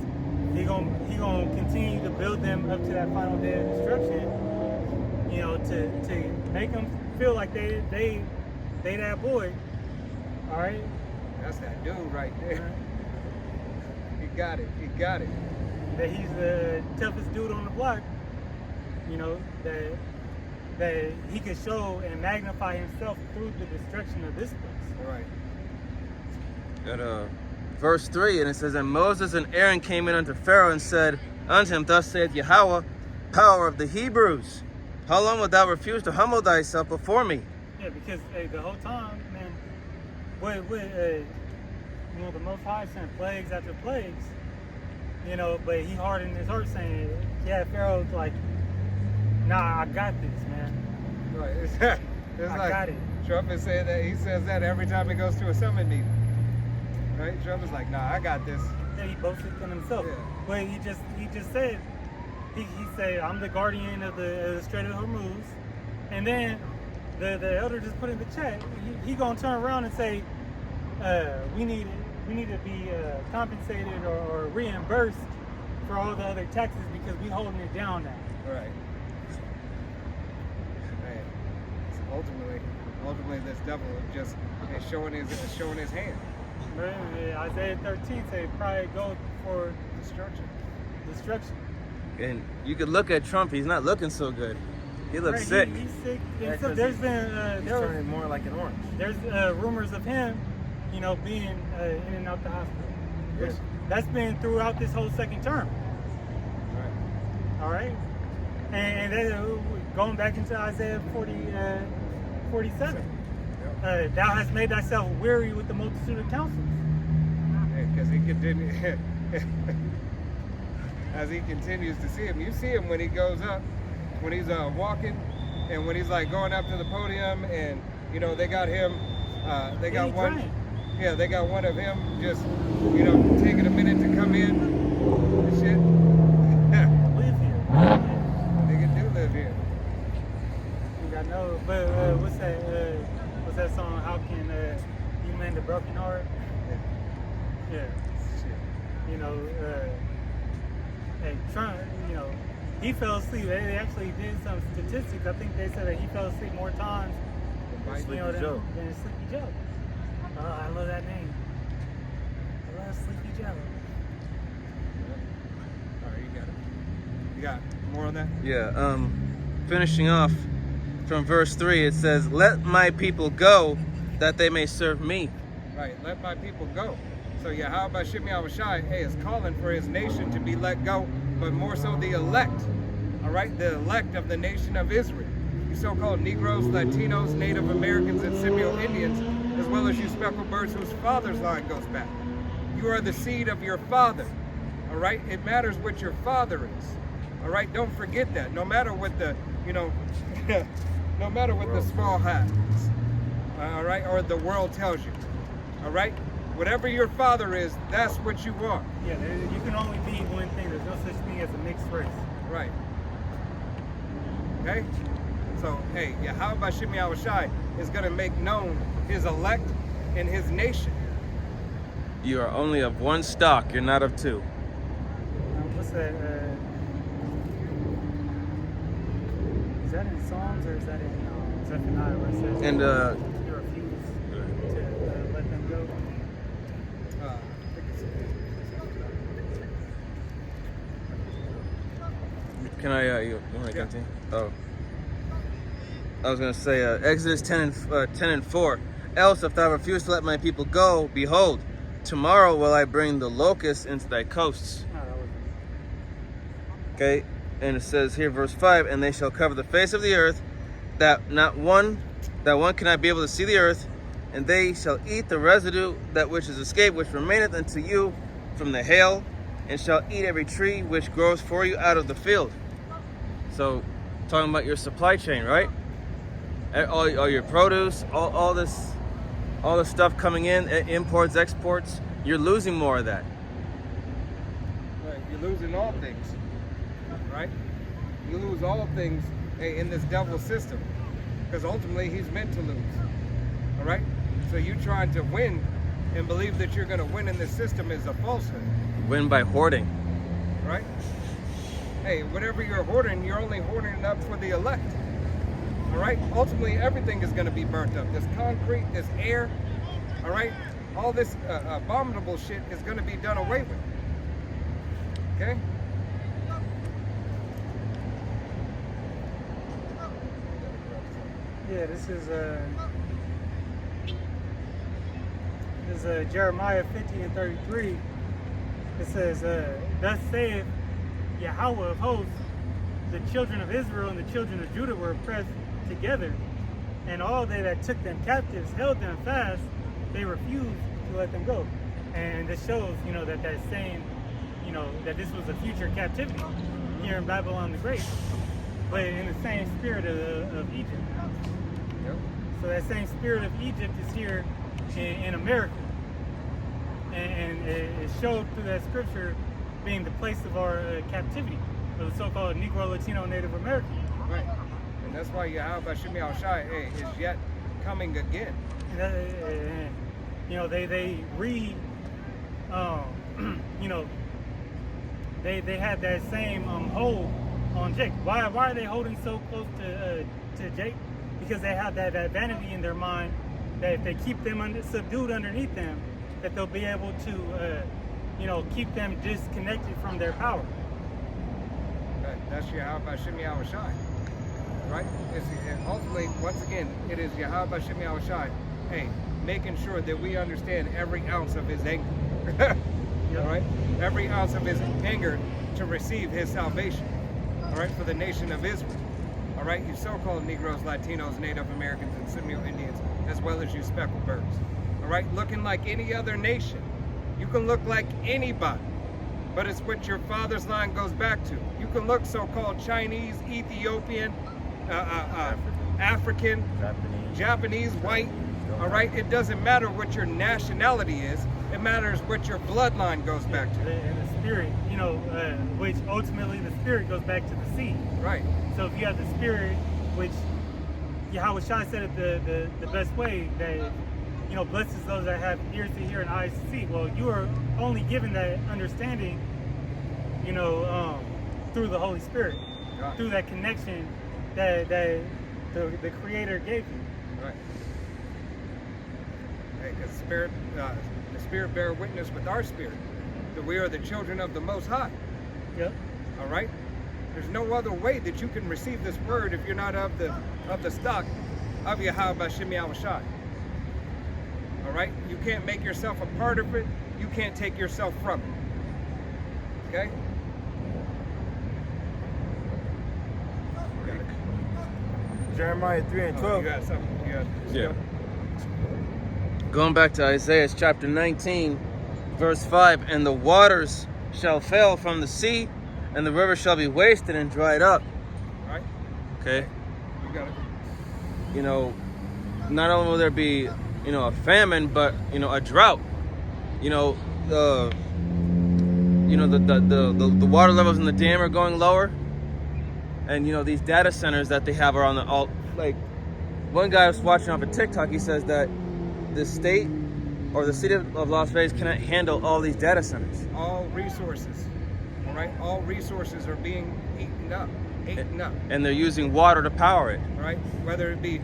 Speaker 3: he gonna continue to build them up to that final day of destruction. You know, to make them feel like they that boy. All right.
Speaker 1: That's that dude right there. He got it. He got it.
Speaker 3: That he's the toughest dude on the block. You know, that he could show and magnify himself through the destruction of this place.
Speaker 1: Right.
Speaker 4: Got verse 3, and it says, And Moses and Aaron came in unto Pharaoh and said unto him, Thus saith Yahweh, power of the Hebrews, how long wilt thou refuse to humble thyself before me?
Speaker 3: Yeah, because the whole time, man, you know, the Most High sent plagues after plagues, you know, but he hardened his heart saying, yeah, Pharaoh's like, nah, I got this, man.
Speaker 1: Right. It's
Speaker 3: I
Speaker 1: like
Speaker 3: got it.
Speaker 1: Trump is saying that. He says that every time he goes to a summit meeting. Right? Trump is like, nah, I got this.
Speaker 3: Yeah, he boasted in himself.
Speaker 1: Yeah.
Speaker 3: But he just said, he said, I'm the guardian of the Strait of Hormuz. And then the elder just put in the chat, he gonna turn around and say, we need to be compensated or reimbursed for all the other taxes because we holding it down now.
Speaker 1: Right. Man, ultimately, this devil just is showing his hand.
Speaker 3: Isaiah 13 say probably go for destruction.
Speaker 4: And you could look at Trump, he's not looking so good. He looks sick.
Speaker 3: He's sick.
Speaker 2: Yeah,
Speaker 3: And so
Speaker 2: 'cause
Speaker 3: there's
Speaker 2: he's
Speaker 3: been
Speaker 2: turning more like an orange.
Speaker 3: there's rumors of him, you know, being in and out the hospital. Which,
Speaker 1: Yeah.
Speaker 3: that's been throughout this whole second term.
Speaker 1: Right.
Speaker 3: All right, and then going back into Isaiah 47, thou hast made thyself weary with the multitude of counsels.
Speaker 1: Because he continues, as he continues to see him. You see him when he goes up, when he's walking, and when he's like going up to the podium, and you know they got him. They got
Speaker 3: He's
Speaker 1: one.
Speaker 3: trying.
Speaker 1: Yeah, they got one of him just, you know, taking a minute to come in. And shit.
Speaker 3: Live here.
Speaker 1: Nigga do live here.
Speaker 3: You got no, but what's that song? How can you mend a broken heart? Yeah.
Speaker 1: Shit.
Speaker 3: You know, and Trump, you know, he fell asleep. They actually did some statistics. I think they said that he fell asleep more times,
Speaker 2: Sleepy
Speaker 3: you know,
Speaker 2: Joe.
Speaker 3: than Sleepy Joe. Oh, I love that name. I love Sleepy Joe.
Speaker 1: All right, you got it. You got more on that?
Speaker 4: Yeah, finishing off from verse 3, it says, Let my people go, that they may serve me.
Speaker 1: Right, let my people go. So yeah, how about Shimei Awashai? Hey, is calling for his nation to be let go, but more so the elect. All right, the elect of the nation of Israel. You so-called Negroes, Latinos, Native Americans, and Seminole Indians, as well as you speckled birds whose father's line goes back. You are the seed of your father. All right, it matters what your father is. All right, don't forget that. No matter what the, you know, no matter what the small hat is. All right, or the world tells you. All right, whatever your father is, that's what you are.
Speaker 3: Yeah, you can only be one thing. There's no such thing as a mixed race.
Speaker 1: Right. Okay? So, hey, Yahweh Shimei Awashai is going to make known his elect and his nation.
Speaker 4: You are only of one stock, you're not of two.
Speaker 3: What's that? Is that in Psalms or is that in Zephaniah where it says
Speaker 4: And
Speaker 3: you refuse to let them go?
Speaker 1: I think it's
Speaker 4: can I, you want to
Speaker 1: Yeah.
Speaker 4: continue? Oh. I was going to say, Exodus 10 and 4. Else, if thou refuse to let my people go, behold, tomorrow will I bring the locusts into thy coasts.
Speaker 3: No, that wasn't.
Speaker 4: Okay, and it says here, verse 5, and they shall cover the face of the earth, that one cannot be able to see the earth, and they shall eat the residue, that which is escaped, which remaineth unto you from the hail, and shall eat every tree which grows for you out of the field. So, talking about your supply chain, right? All your produce, all this stuff coming in, imports, exports, you're losing more of that.
Speaker 1: right. You're losing all things. Right? You lose all things in this devil system. Because ultimately, he's meant to lose. All right? So you trying to win and believe that you're going to win in this system is a falsehood.
Speaker 4: Win by hoarding.
Speaker 1: right? Hey, whatever you're hoarding, you're only hoarding it up for the elect. All right? Ultimately, everything is going to be burnt up. This concrete, this air, all right? All this abominable shit is going to be done away with. Okay?
Speaker 3: Yeah, this is Jeremiah 50 and 33. It says, "Thus saith Yahweh of hosts, the children of Israel and the children of Judah were oppressed together, and all they that took them captives held them fast. They refused to let them go." And this shows, that same, that this was a future captivity here in Babylon the Great, but in the same spirit of Egypt.
Speaker 1: Yep.
Speaker 3: So that same spirit of Egypt is here in America. And it showed through that scripture being the place of our captivity, of the so-called Negro, Latino, Native American.
Speaker 1: Right. And that's why Yahweh Shem Yahushai is yet coming again.
Speaker 3: They had that same hold on Jake. Why are they holding so close to Jake? Because they have that vanity in their mind that if they keep them subdued underneath them, that they'll be able to, keep them disconnected from their power.
Speaker 1: That's Yahweh Shem Yahushai. Right? Ultimately, once again, it is Yahweh Shem Yahushai. Hey, making sure that we understand every ounce of his anger. All right? Every ounce of his anger to receive his salvation. All right? For the nation of Israel. All right? You so-called Negroes, Latinos, Native Americans, and Seminole Indians, as well as you speckled birds. All right? Looking like any other nation. You can look like anybody, but it's what your father's line goes back to. You can look so-called Chinese, Ethiopian, African, Japanese, white. All right? It doesn't matter what your nationality is. It matters what your bloodline goes back to.
Speaker 3: And the spirit, which ultimately the spirit goes back to the seed.
Speaker 1: Right.
Speaker 3: So if you have the spirit, which Yahweh Shai said it the best way, that blesses those that have ears to hear and eyes to see. Well, you are only given that understanding, through the Holy Spirit,
Speaker 1: Right.
Speaker 3: through that connection that the Creator gave you.
Speaker 1: Right. Hey, the spirit bear witness with our spirit that we are the children of the Most High.
Speaker 3: Yep.
Speaker 1: All right. There's no other way that you can receive this word if you're not of the stock of Yahweh Shem Yahushai. All right. You can't make yourself a part of it. You can't take yourself from it. Okay.
Speaker 2: Jeremiah 3 and 12.
Speaker 1: You got something?
Speaker 4: Yeah. Going back to Isaiah chapter 19, verse 5, "And the waters shall fail from the sea, and the river shall be wasted and dried up."
Speaker 1: All right.
Speaker 4: Okay.
Speaker 1: You got it.
Speaker 4: Not only will there be, a famine, but, a drought. The water levels in the dam are going lower. And, these data centers that they have are on like, one guy I was watching off of TikTok, he says that the state or the city of Las Vegas cannot handle all these data centers.
Speaker 1: All resources, all right? All resources are being eaten up.
Speaker 4: And they're using water to power it.
Speaker 1: Right? Whether it be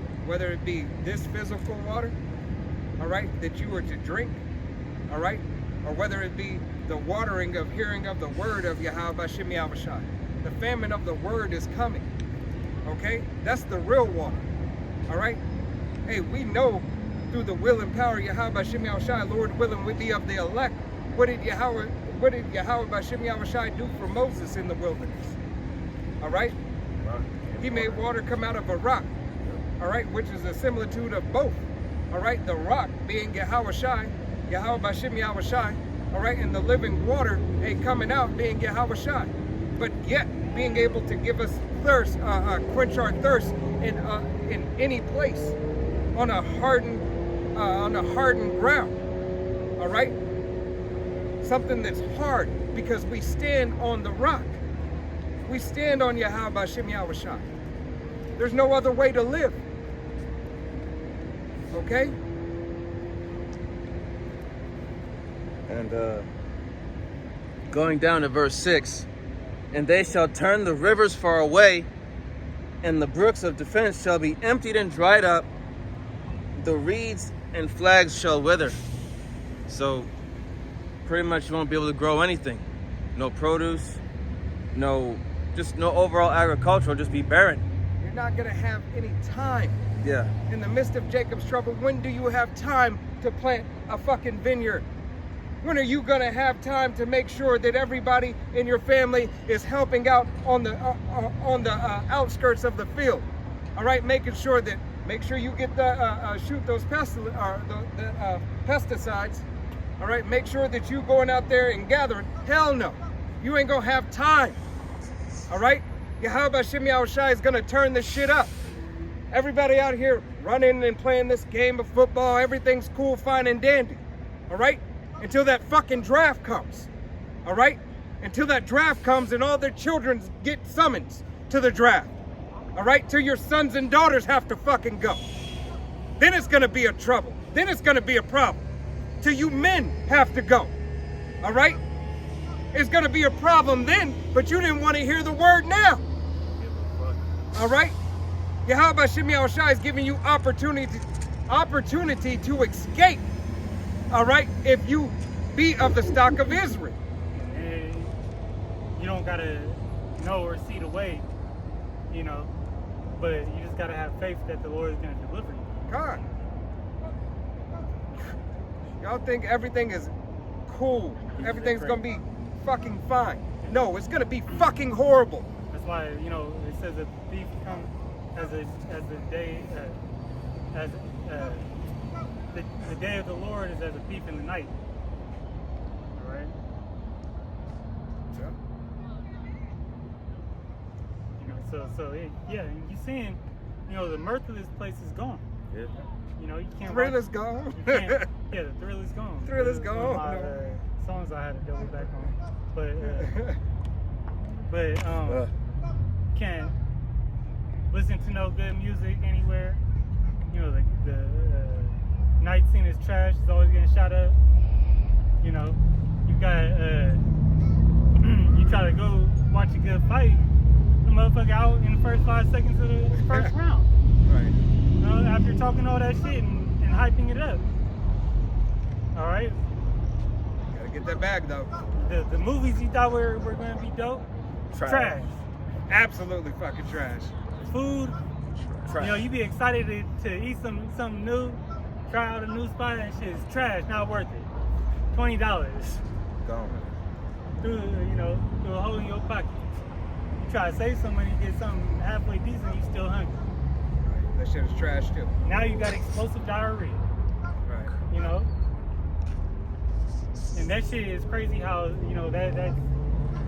Speaker 1: this physical water, all right, that you were to drink, all right, or whether it be the watering of hearing of the word of Yahweh Shem Yahushai. The famine of the word is coming. Okay? That's the real water. All right? Hey, we know through the will and power of Yahweh Shem Yahushai, Lord willing, we be of the elect. What did Yahweh Shem Yahushai do for Moses in the wilderness? All right? He made water come out of a rock. All right? Which is a similitude of both. All right? The rock being Yahweh Shem Yahushai. All right? And the living water, coming out being Yahweh Shai. But yet being able to give us thirst, quench our thirst in any place on a hardened ground. All right, something that's hard because we stand on the rock. We stand on Yahweh Shem Yahushai. There's no other way to live. Okay.
Speaker 4: And going down to verse 6. And they shall turn the rivers far away, and the brooks of defense shall be emptied and dried up. The reeds and flags shall wither. So pretty much you won't be able to grow anything. No produce, no overall agriculture, just be barren.
Speaker 1: You're not gonna have any time.
Speaker 4: Yeah.
Speaker 1: In the midst of Jacob's trouble, when do you have time to plant a fucking vineyard? When are you gonna have time to make sure that everybody in your family is helping out on the outskirts of the field? All right, make sure you get the shoot those pesticides. All right, make sure that you going out there and gathering. Hell no, you ain't gonna have time. All right, Yahweh Shem Yahushai is gonna turn this shit up. Everybody out here running and playing this game of football, everything's cool, fine, and dandy. All right? Until that fucking draft comes. All right? Until that draft comes and all their children get summons to the draft. All right? Till your sons and daughters have to fucking go. Then it's gonna be a trouble. Then it's gonna be a problem. Till you men have to go. All right? It's gonna be a problem then, but you didn't want to hear the word now. All right? Yahweh Shem Yahushai is giving you opportunity to escape. All right, if you be of the stock of Israel.
Speaker 3: And you don't gotta know or see the way, you know, but you just gotta have faith that the Lord is gonna deliver you.
Speaker 1: God, y'all think everything is cool? Everything's gonna be fucking fine? No, it's gonna be fucking horrible.
Speaker 3: That's why, you know, it says that the thief comes as the day of the Lord is as a thief in the night. All right.
Speaker 1: Yeah.
Speaker 3: You know, so yeah, and you're seeing, you know, the mirth of this place is gone.
Speaker 2: Yeah.
Speaker 3: You know, you can't.
Speaker 1: Thrill is gone.
Speaker 3: You can't, yeah, the thrill is gone.
Speaker 1: Thrill is
Speaker 3: One of
Speaker 1: gone.
Speaker 3: my, songs I had to double back on, but can't listen to no good music anywhere. You know, the night scene is trash. It's always getting shot up. You know, you got you try to go watch a good fight, the motherfucker out in the first 5 seconds of the first round.
Speaker 1: Right.
Speaker 3: You know, after talking all that shit and hyping it up. All right.
Speaker 1: Gotta get that bag though.
Speaker 3: The movies you thought were gonna be dope, trash.
Speaker 1: Absolutely fucking trash.
Speaker 3: Food, you know, you be excited to eat something new, try out a new spot, and shit is trash, not worth it. $20
Speaker 2: Gone.
Speaker 3: through a hole in your pocket. You try to save some money, get something halfway decent, you still hungry.
Speaker 1: Right. That shit is trash too.
Speaker 3: Now you got explosive diarrhea,
Speaker 1: Right.
Speaker 3: you know. And that shit is crazy how, you know, that's,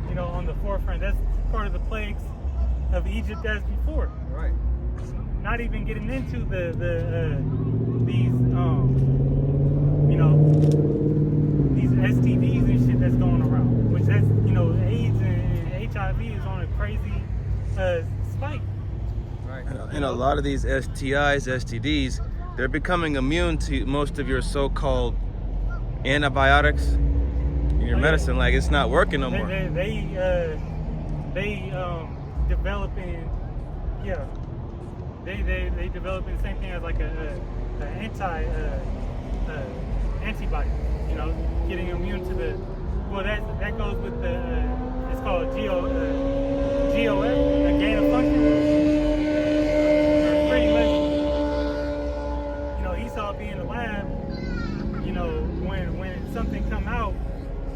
Speaker 3: you know, on the forefront. That's part of the plagues of Egypt as before.
Speaker 1: Right.
Speaker 3: Not even getting into these you know, these STDs and shit that's going around, which that's, you know, AIDS and HIV is on a crazy spike.
Speaker 1: Right.
Speaker 4: And a lot of these STIs, STDs, they're becoming immune to most of your so-called antibiotics in your medicine. Like, it's not working no more.
Speaker 3: They developing, yeah. They developing the same thing as like a antibody. You know, getting immune to the. Well, that goes with the. It's called GOF, a gain of function. Pretty much. You know, Esau being in the lab. You know, when something come out,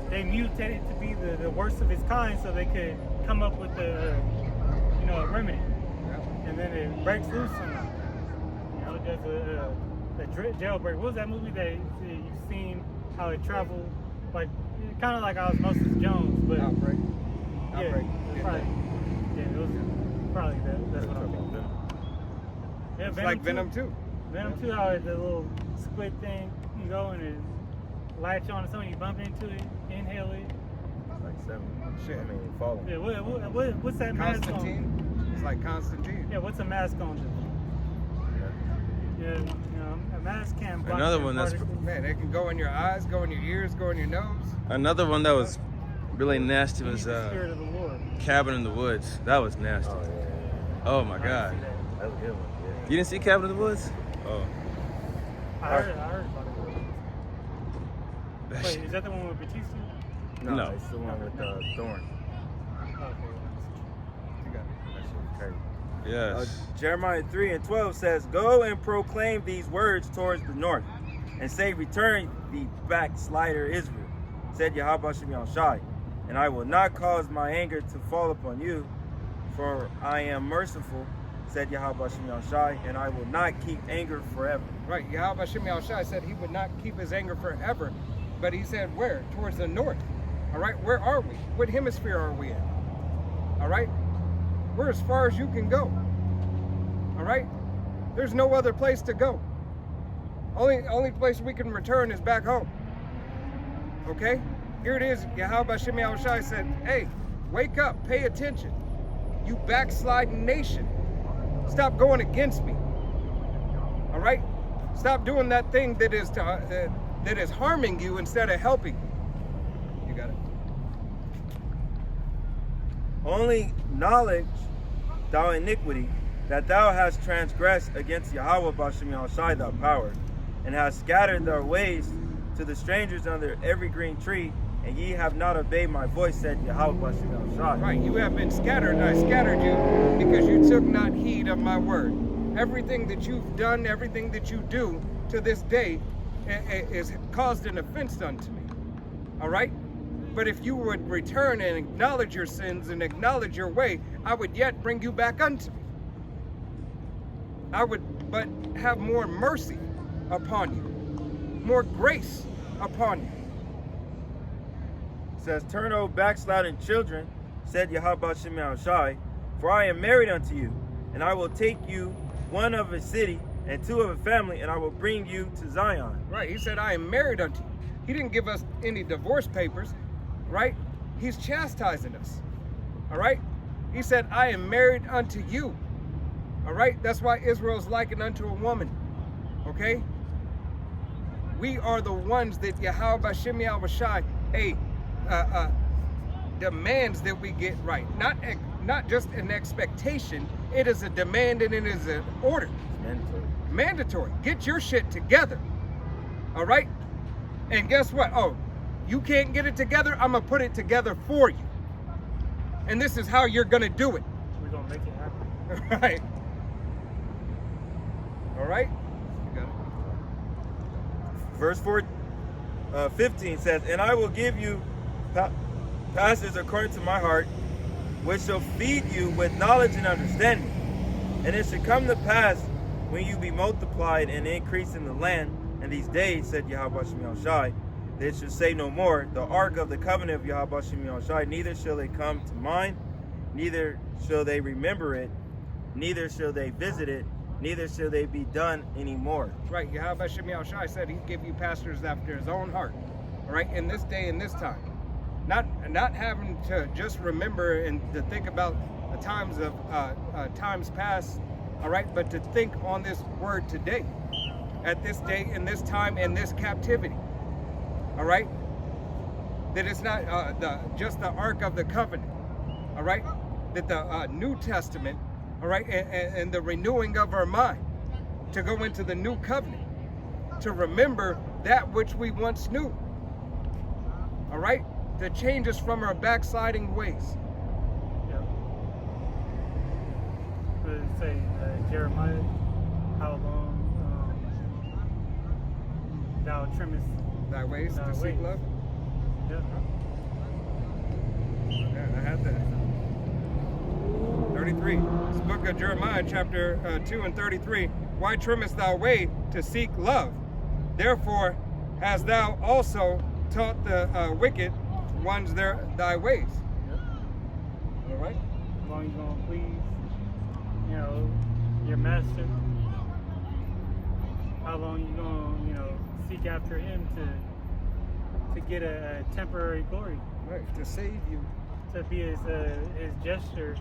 Speaker 3: they mutate it to be the worst of its kind, so they could come up with a remedy. And then it breaks loose somehow. You know, it does a jailbreak. What was that movie that you've seen how it traveled? Like, kind of like Osmosis Jones, but
Speaker 1: Outbreak.
Speaker 3: yeah,
Speaker 1: Outbreak.
Speaker 3: it was probably that's what I'm thinking. Yeah,
Speaker 1: It's like Venom 2.
Speaker 3: Venom 2, how the little squid thing you go and it latch on to something, you bump into it, inhale it.
Speaker 2: Like 7.
Speaker 1: Shit.
Speaker 2: I mean, falling.
Speaker 3: Yeah, what's that mask on?
Speaker 1: Constantine. It's like Constantine.
Speaker 3: Yeah, what's a mask on do? Yeah, you know, a mask can't block
Speaker 4: Another
Speaker 3: them
Speaker 4: one that's-
Speaker 3: particles.
Speaker 1: Man, it can go in your eyes, go in your ears, go in your nose.
Speaker 4: Another one that was really nasty
Speaker 3: You
Speaker 4: was
Speaker 3: need the spirit of the Lord.
Speaker 4: Cabin in the Woods. That was nasty.
Speaker 2: Oh, yeah.
Speaker 4: Oh my God.
Speaker 2: That was a good one. Yeah.
Speaker 4: You didn't see Cabin in the Woods? Oh.
Speaker 3: I heard about it. Wait, is that the one with Batista?
Speaker 4: No.
Speaker 2: It's the one with Thorn.
Speaker 3: Okay.
Speaker 1: You got it.
Speaker 2: That shit was crazy.
Speaker 4: Yes.
Speaker 2: Jeremiah 3:12 says, "Go and proclaim these words towards the north, and say, Return, the backslider Israel, said Yahweh Shem Yahushai, and I will not cause my anger to fall upon you, for I am merciful, said Yahweh Shem Yahushai, and I will not keep anger forever."
Speaker 1: Right, Yahweh Shem Yahushai said he would not keep his anger forever, but he said where? Towards the north. All right, where are we? What hemisphere are we in? All right, we're as far as you can go. All right, there's no other place to go. Only place we can return is back home. Okay, here it is. Yahweh Shem Yahushai said, "Hey, wake up, pay attention, you backsliding nation. Stop going against me. All right, stop doing that thing that is harming you instead of helping you." You got it.
Speaker 2: Only knowledge thou iniquity, that thou hast transgressed against Yahweh Bashem Yahushai thy power, and hast scattered thy ways to the strangers under every green tree, and ye have not obeyed my voice, said Yahweh Bashem Yahushai.
Speaker 1: Right, you have been scattered, and I scattered you because you took not heed of my word. Everything that you've done, everything that you do to this day is caused an offense unto me. All right? But if you would return and acknowledge your sins and acknowledge your way, I would yet bring you back unto me. I would but have more mercy upon you, more grace upon you.
Speaker 2: It says, "Turn, O backsliding children, said Yahweh Shem Yahushai, for I am married unto you, and I will take you one of a city and two of a family, and I will bring you to Zion."
Speaker 1: Right, he said, "I am married unto you." He didn't give us any divorce papers, right? He's chastising us, all right? He said, "I am married unto you," all right? That's why Israel's likened unto a woman, okay? We are the ones that Yahweh Shem Yahushai, demands that we get right. Not just an expectation, it is a demand and it is an order.
Speaker 2: Mandatory.
Speaker 1: Mandatory. Get your shit together. All right? And guess what? Oh, you can't get it together? I'm going to put it together for you. And this is how you're going to do it.
Speaker 3: We're going to make it happen.
Speaker 1: All right? All right? You got it.
Speaker 2: Verse 15 says, "And I will give you pastors according to my heart, which shall feed you with knowledge and understanding. And it shall come to pass, when you be multiplied and increase in the land, and these days, said Yahweh Shem Yahushai, they shall say no more, the ark of the covenant of Yahweh Shem Yahushai, neither shall they come to mind, neither shall they remember it, neither shall they visit it, neither shall they be done anymore."
Speaker 1: Right. Yahweh Shem Yahushai said he'd give you pastors after his own heart. All right? In this day and this time. Not having to just remember and to think about the times of times past, all right, but to think on this word today, at this day, in this time, in this captivity, all right, that it's not just the Ark of the Covenant, all right, that the New Testament, all right, and the renewing of our mind to go into the new covenant, to remember that which we once knew, all right, to change us from our backsliding ways.
Speaker 3: Yeah. What did it say? Jeremiah, how long thou trimmest
Speaker 1: Thy ways
Speaker 3: thy
Speaker 1: to seek
Speaker 3: ways.
Speaker 1: love.
Speaker 3: Yeah.
Speaker 1: Yeah, I had that. 33. This book of Jeremiah, chapter 2 and 33. "Why trimmest thou way to seek love? Therefore hast thou also taught the wicked ones thy ways."
Speaker 3: Yeah.
Speaker 1: All right.
Speaker 3: How long you gonna please, your master? How long you gonna, seek after him to get a temporary glory,
Speaker 1: Right. To save you.
Speaker 3: to be his gesture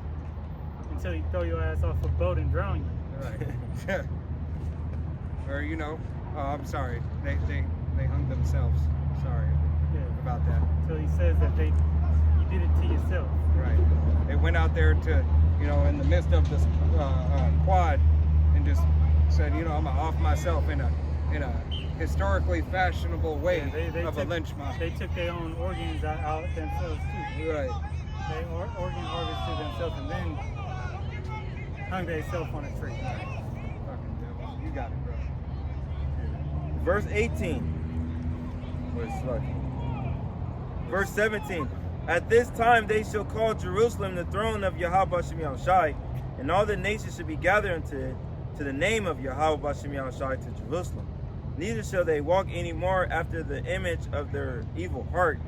Speaker 3: until he throw your ass off a boat and drown you?
Speaker 1: Right. Or oh, I'm sorry. They hung themselves. Sorry
Speaker 3: Yeah.
Speaker 1: about that.
Speaker 3: Until he says that you did it to yourself.
Speaker 1: Right. They went out there to, in the midst of this quad, and just said, I'm gonna off myself in a historically fashionable way
Speaker 3: They
Speaker 1: of
Speaker 3: took,
Speaker 1: a lynch mob.
Speaker 3: They took their own organs out themselves too.
Speaker 1: Right.
Speaker 3: They organ harvested themselves and then hung themselves on a tree.
Speaker 1: Fucking devil. You got it, bro.
Speaker 2: Verse 18. We're slugging. Verse 17. At this time they shall call Jerusalem the throne of Yahweh Bashem Yahushai, and all the nations shall be gathered unto it, to the name of Yahweh Bashem Yahushai, to Jerusalem. Neither shall they walk any more after the image of their evil heart.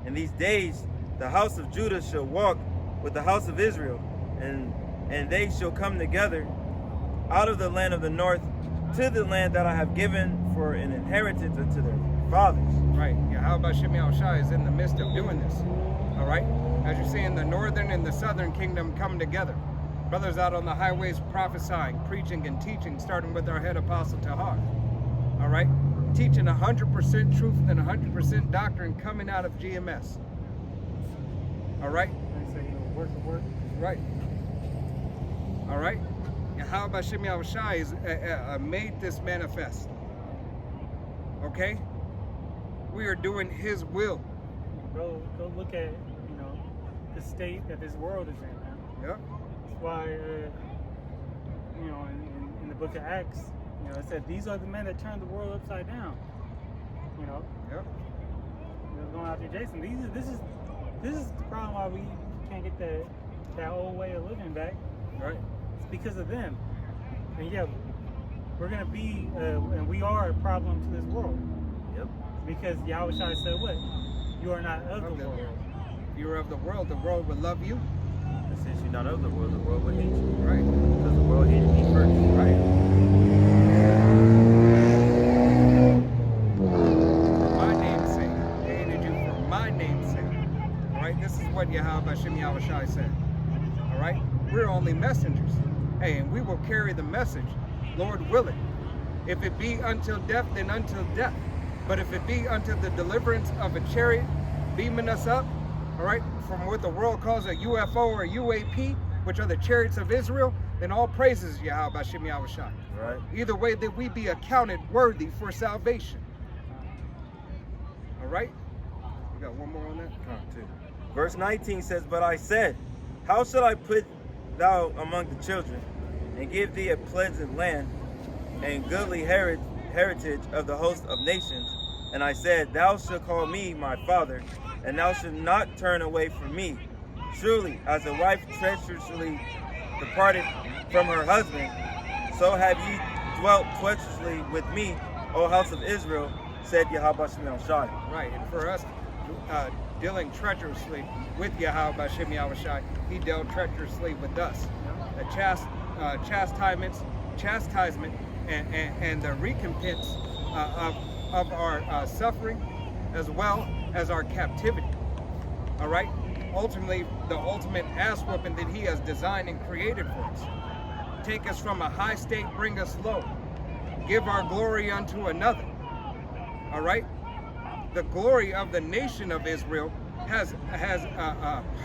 Speaker 2: In these days the house of Judah shall walk with the house of Israel, and they shall come together out of the land of the north to the land that I have given for an inheritance unto their fathers.
Speaker 1: Right. Yahweh Bashem Yahushai is in the midst of doing this. All right. As you're seeing the northern and the southern kingdom come together. Brothers out on the highways prophesying, preaching, and teaching, starting with our head apostle Tahar. All right. Teaching 100% truth and 100% doctrine coming out of GMS. All right.
Speaker 3: They say, work the work.
Speaker 1: Right. All right. Yahweh Bashem Yahushai is made this manifest. Okay. We are doing His will.
Speaker 3: Go look at the state that this world is in, man.
Speaker 1: Yep.
Speaker 3: That's why in the book of Acts, it said these are the men that turned the world upside down.
Speaker 1: Yep.
Speaker 3: Going out there, Jason. This is the problem why we can't get that old way of living back.
Speaker 1: Right.
Speaker 3: It's because of them. And yeah, we're gonna be and we are a problem to this world.
Speaker 2: Yep.
Speaker 3: Because Yahushua said what? You are not of the world.
Speaker 1: If you were of the world would love you.
Speaker 2: And since you're not of the world will hate you.
Speaker 1: Right.
Speaker 2: Because the world hated me first.
Speaker 1: Right. My namesake. They hated you for my namesake. All right. This is what Yahweh Bashem Yahushai said. All right. We're only messengers. Hey, and we will carry the message, Lord willing. If it be until death, then until death. But if it be unto the deliverance of a chariot beaming us up, all right, from what the world calls a UFO or UAP, which are the chariots of Israel, then all praises Yahweh Bashem Yahushai.
Speaker 2: Right.
Speaker 1: Either way, that we be accounted worthy for salvation. All right? You got one more on that?
Speaker 2: Verse 19 says, But I said, how shall I put thou among the children, and give thee a pleasant land, and goodly heritage of the host of nations? And I said, Thou shalt call me my father, and thou shalt not turn away from me. Surely, as a wife treacherously departed from her husband, so have ye dwelt treacherously with me, O house of Israel, said Yahweh Bashem Yahushai.
Speaker 1: Right, and for us dealing treacherously with Yahweh Bashem Yahushai, He dealt treacherously with us. The chastisement and the recompense of our suffering, as well as our captivity. All right? Ultimately, the ultimate ass whooping that He has designed and created for us. Take us from a high state, bring us low. Give our glory unto another. All right? The glory of the nation of Israel has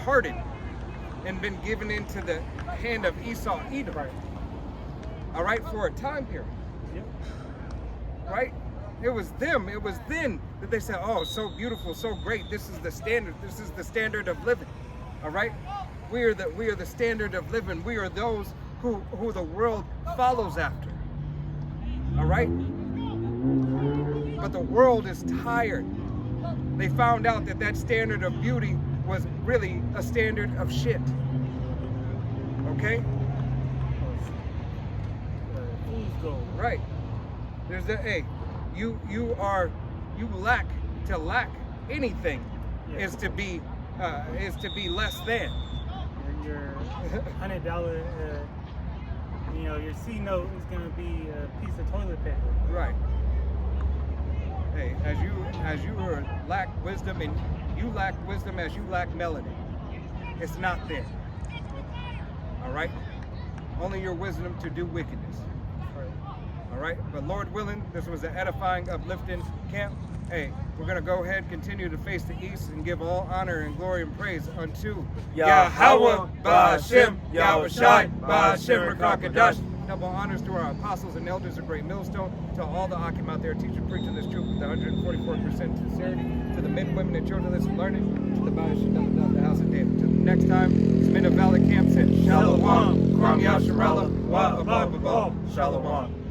Speaker 1: hardened and been given into the hand of Esau, Edom.
Speaker 3: Right.
Speaker 1: All right, for a time period.
Speaker 3: Yep.
Speaker 1: Right? It was them. It was then that they said, "Oh, so beautiful, so great. This is the standard. This is the standard of living." All right? We are the standard of living. We are those who the world follows after. All right? But the world is tired. They found out that standard of beauty was really a standard of shit. Okay?
Speaker 3: Fool's gold.
Speaker 1: Right. There's you lack anything
Speaker 3: Yeah.
Speaker 1: is to be less than.
Speaker 3: Your $100, your C note is gonna be a piece of toilet paper.
Speaker 1: Right. Hey, as you lack wisdom, and you lack wisdom as you lack melody. It's not there. All right. Only your wisdom to do wickedness.
Speaker 3: Right.
Speaker 1: All right. But Lord willing, this was an edifying, uplifting camp. Hey, we're going to go ahead, continue to face the east, and give all honor and glory and praise unto
Speaker 2: Yahweh, Bahashem, Yahweh Shai, Bahashem, Rakakadash.
Speaker 1: Double honors to our apostles and elders of Great Millstone, to all the Akim out there teaching, preaching this truth with 144% sincerity, to the men, women, and children that's learning, to the Bahashem, the house of David. Till the next time, it's men of Valley Camp said, Shalom, Kwam Yasharella, Wa Abba, Shalom.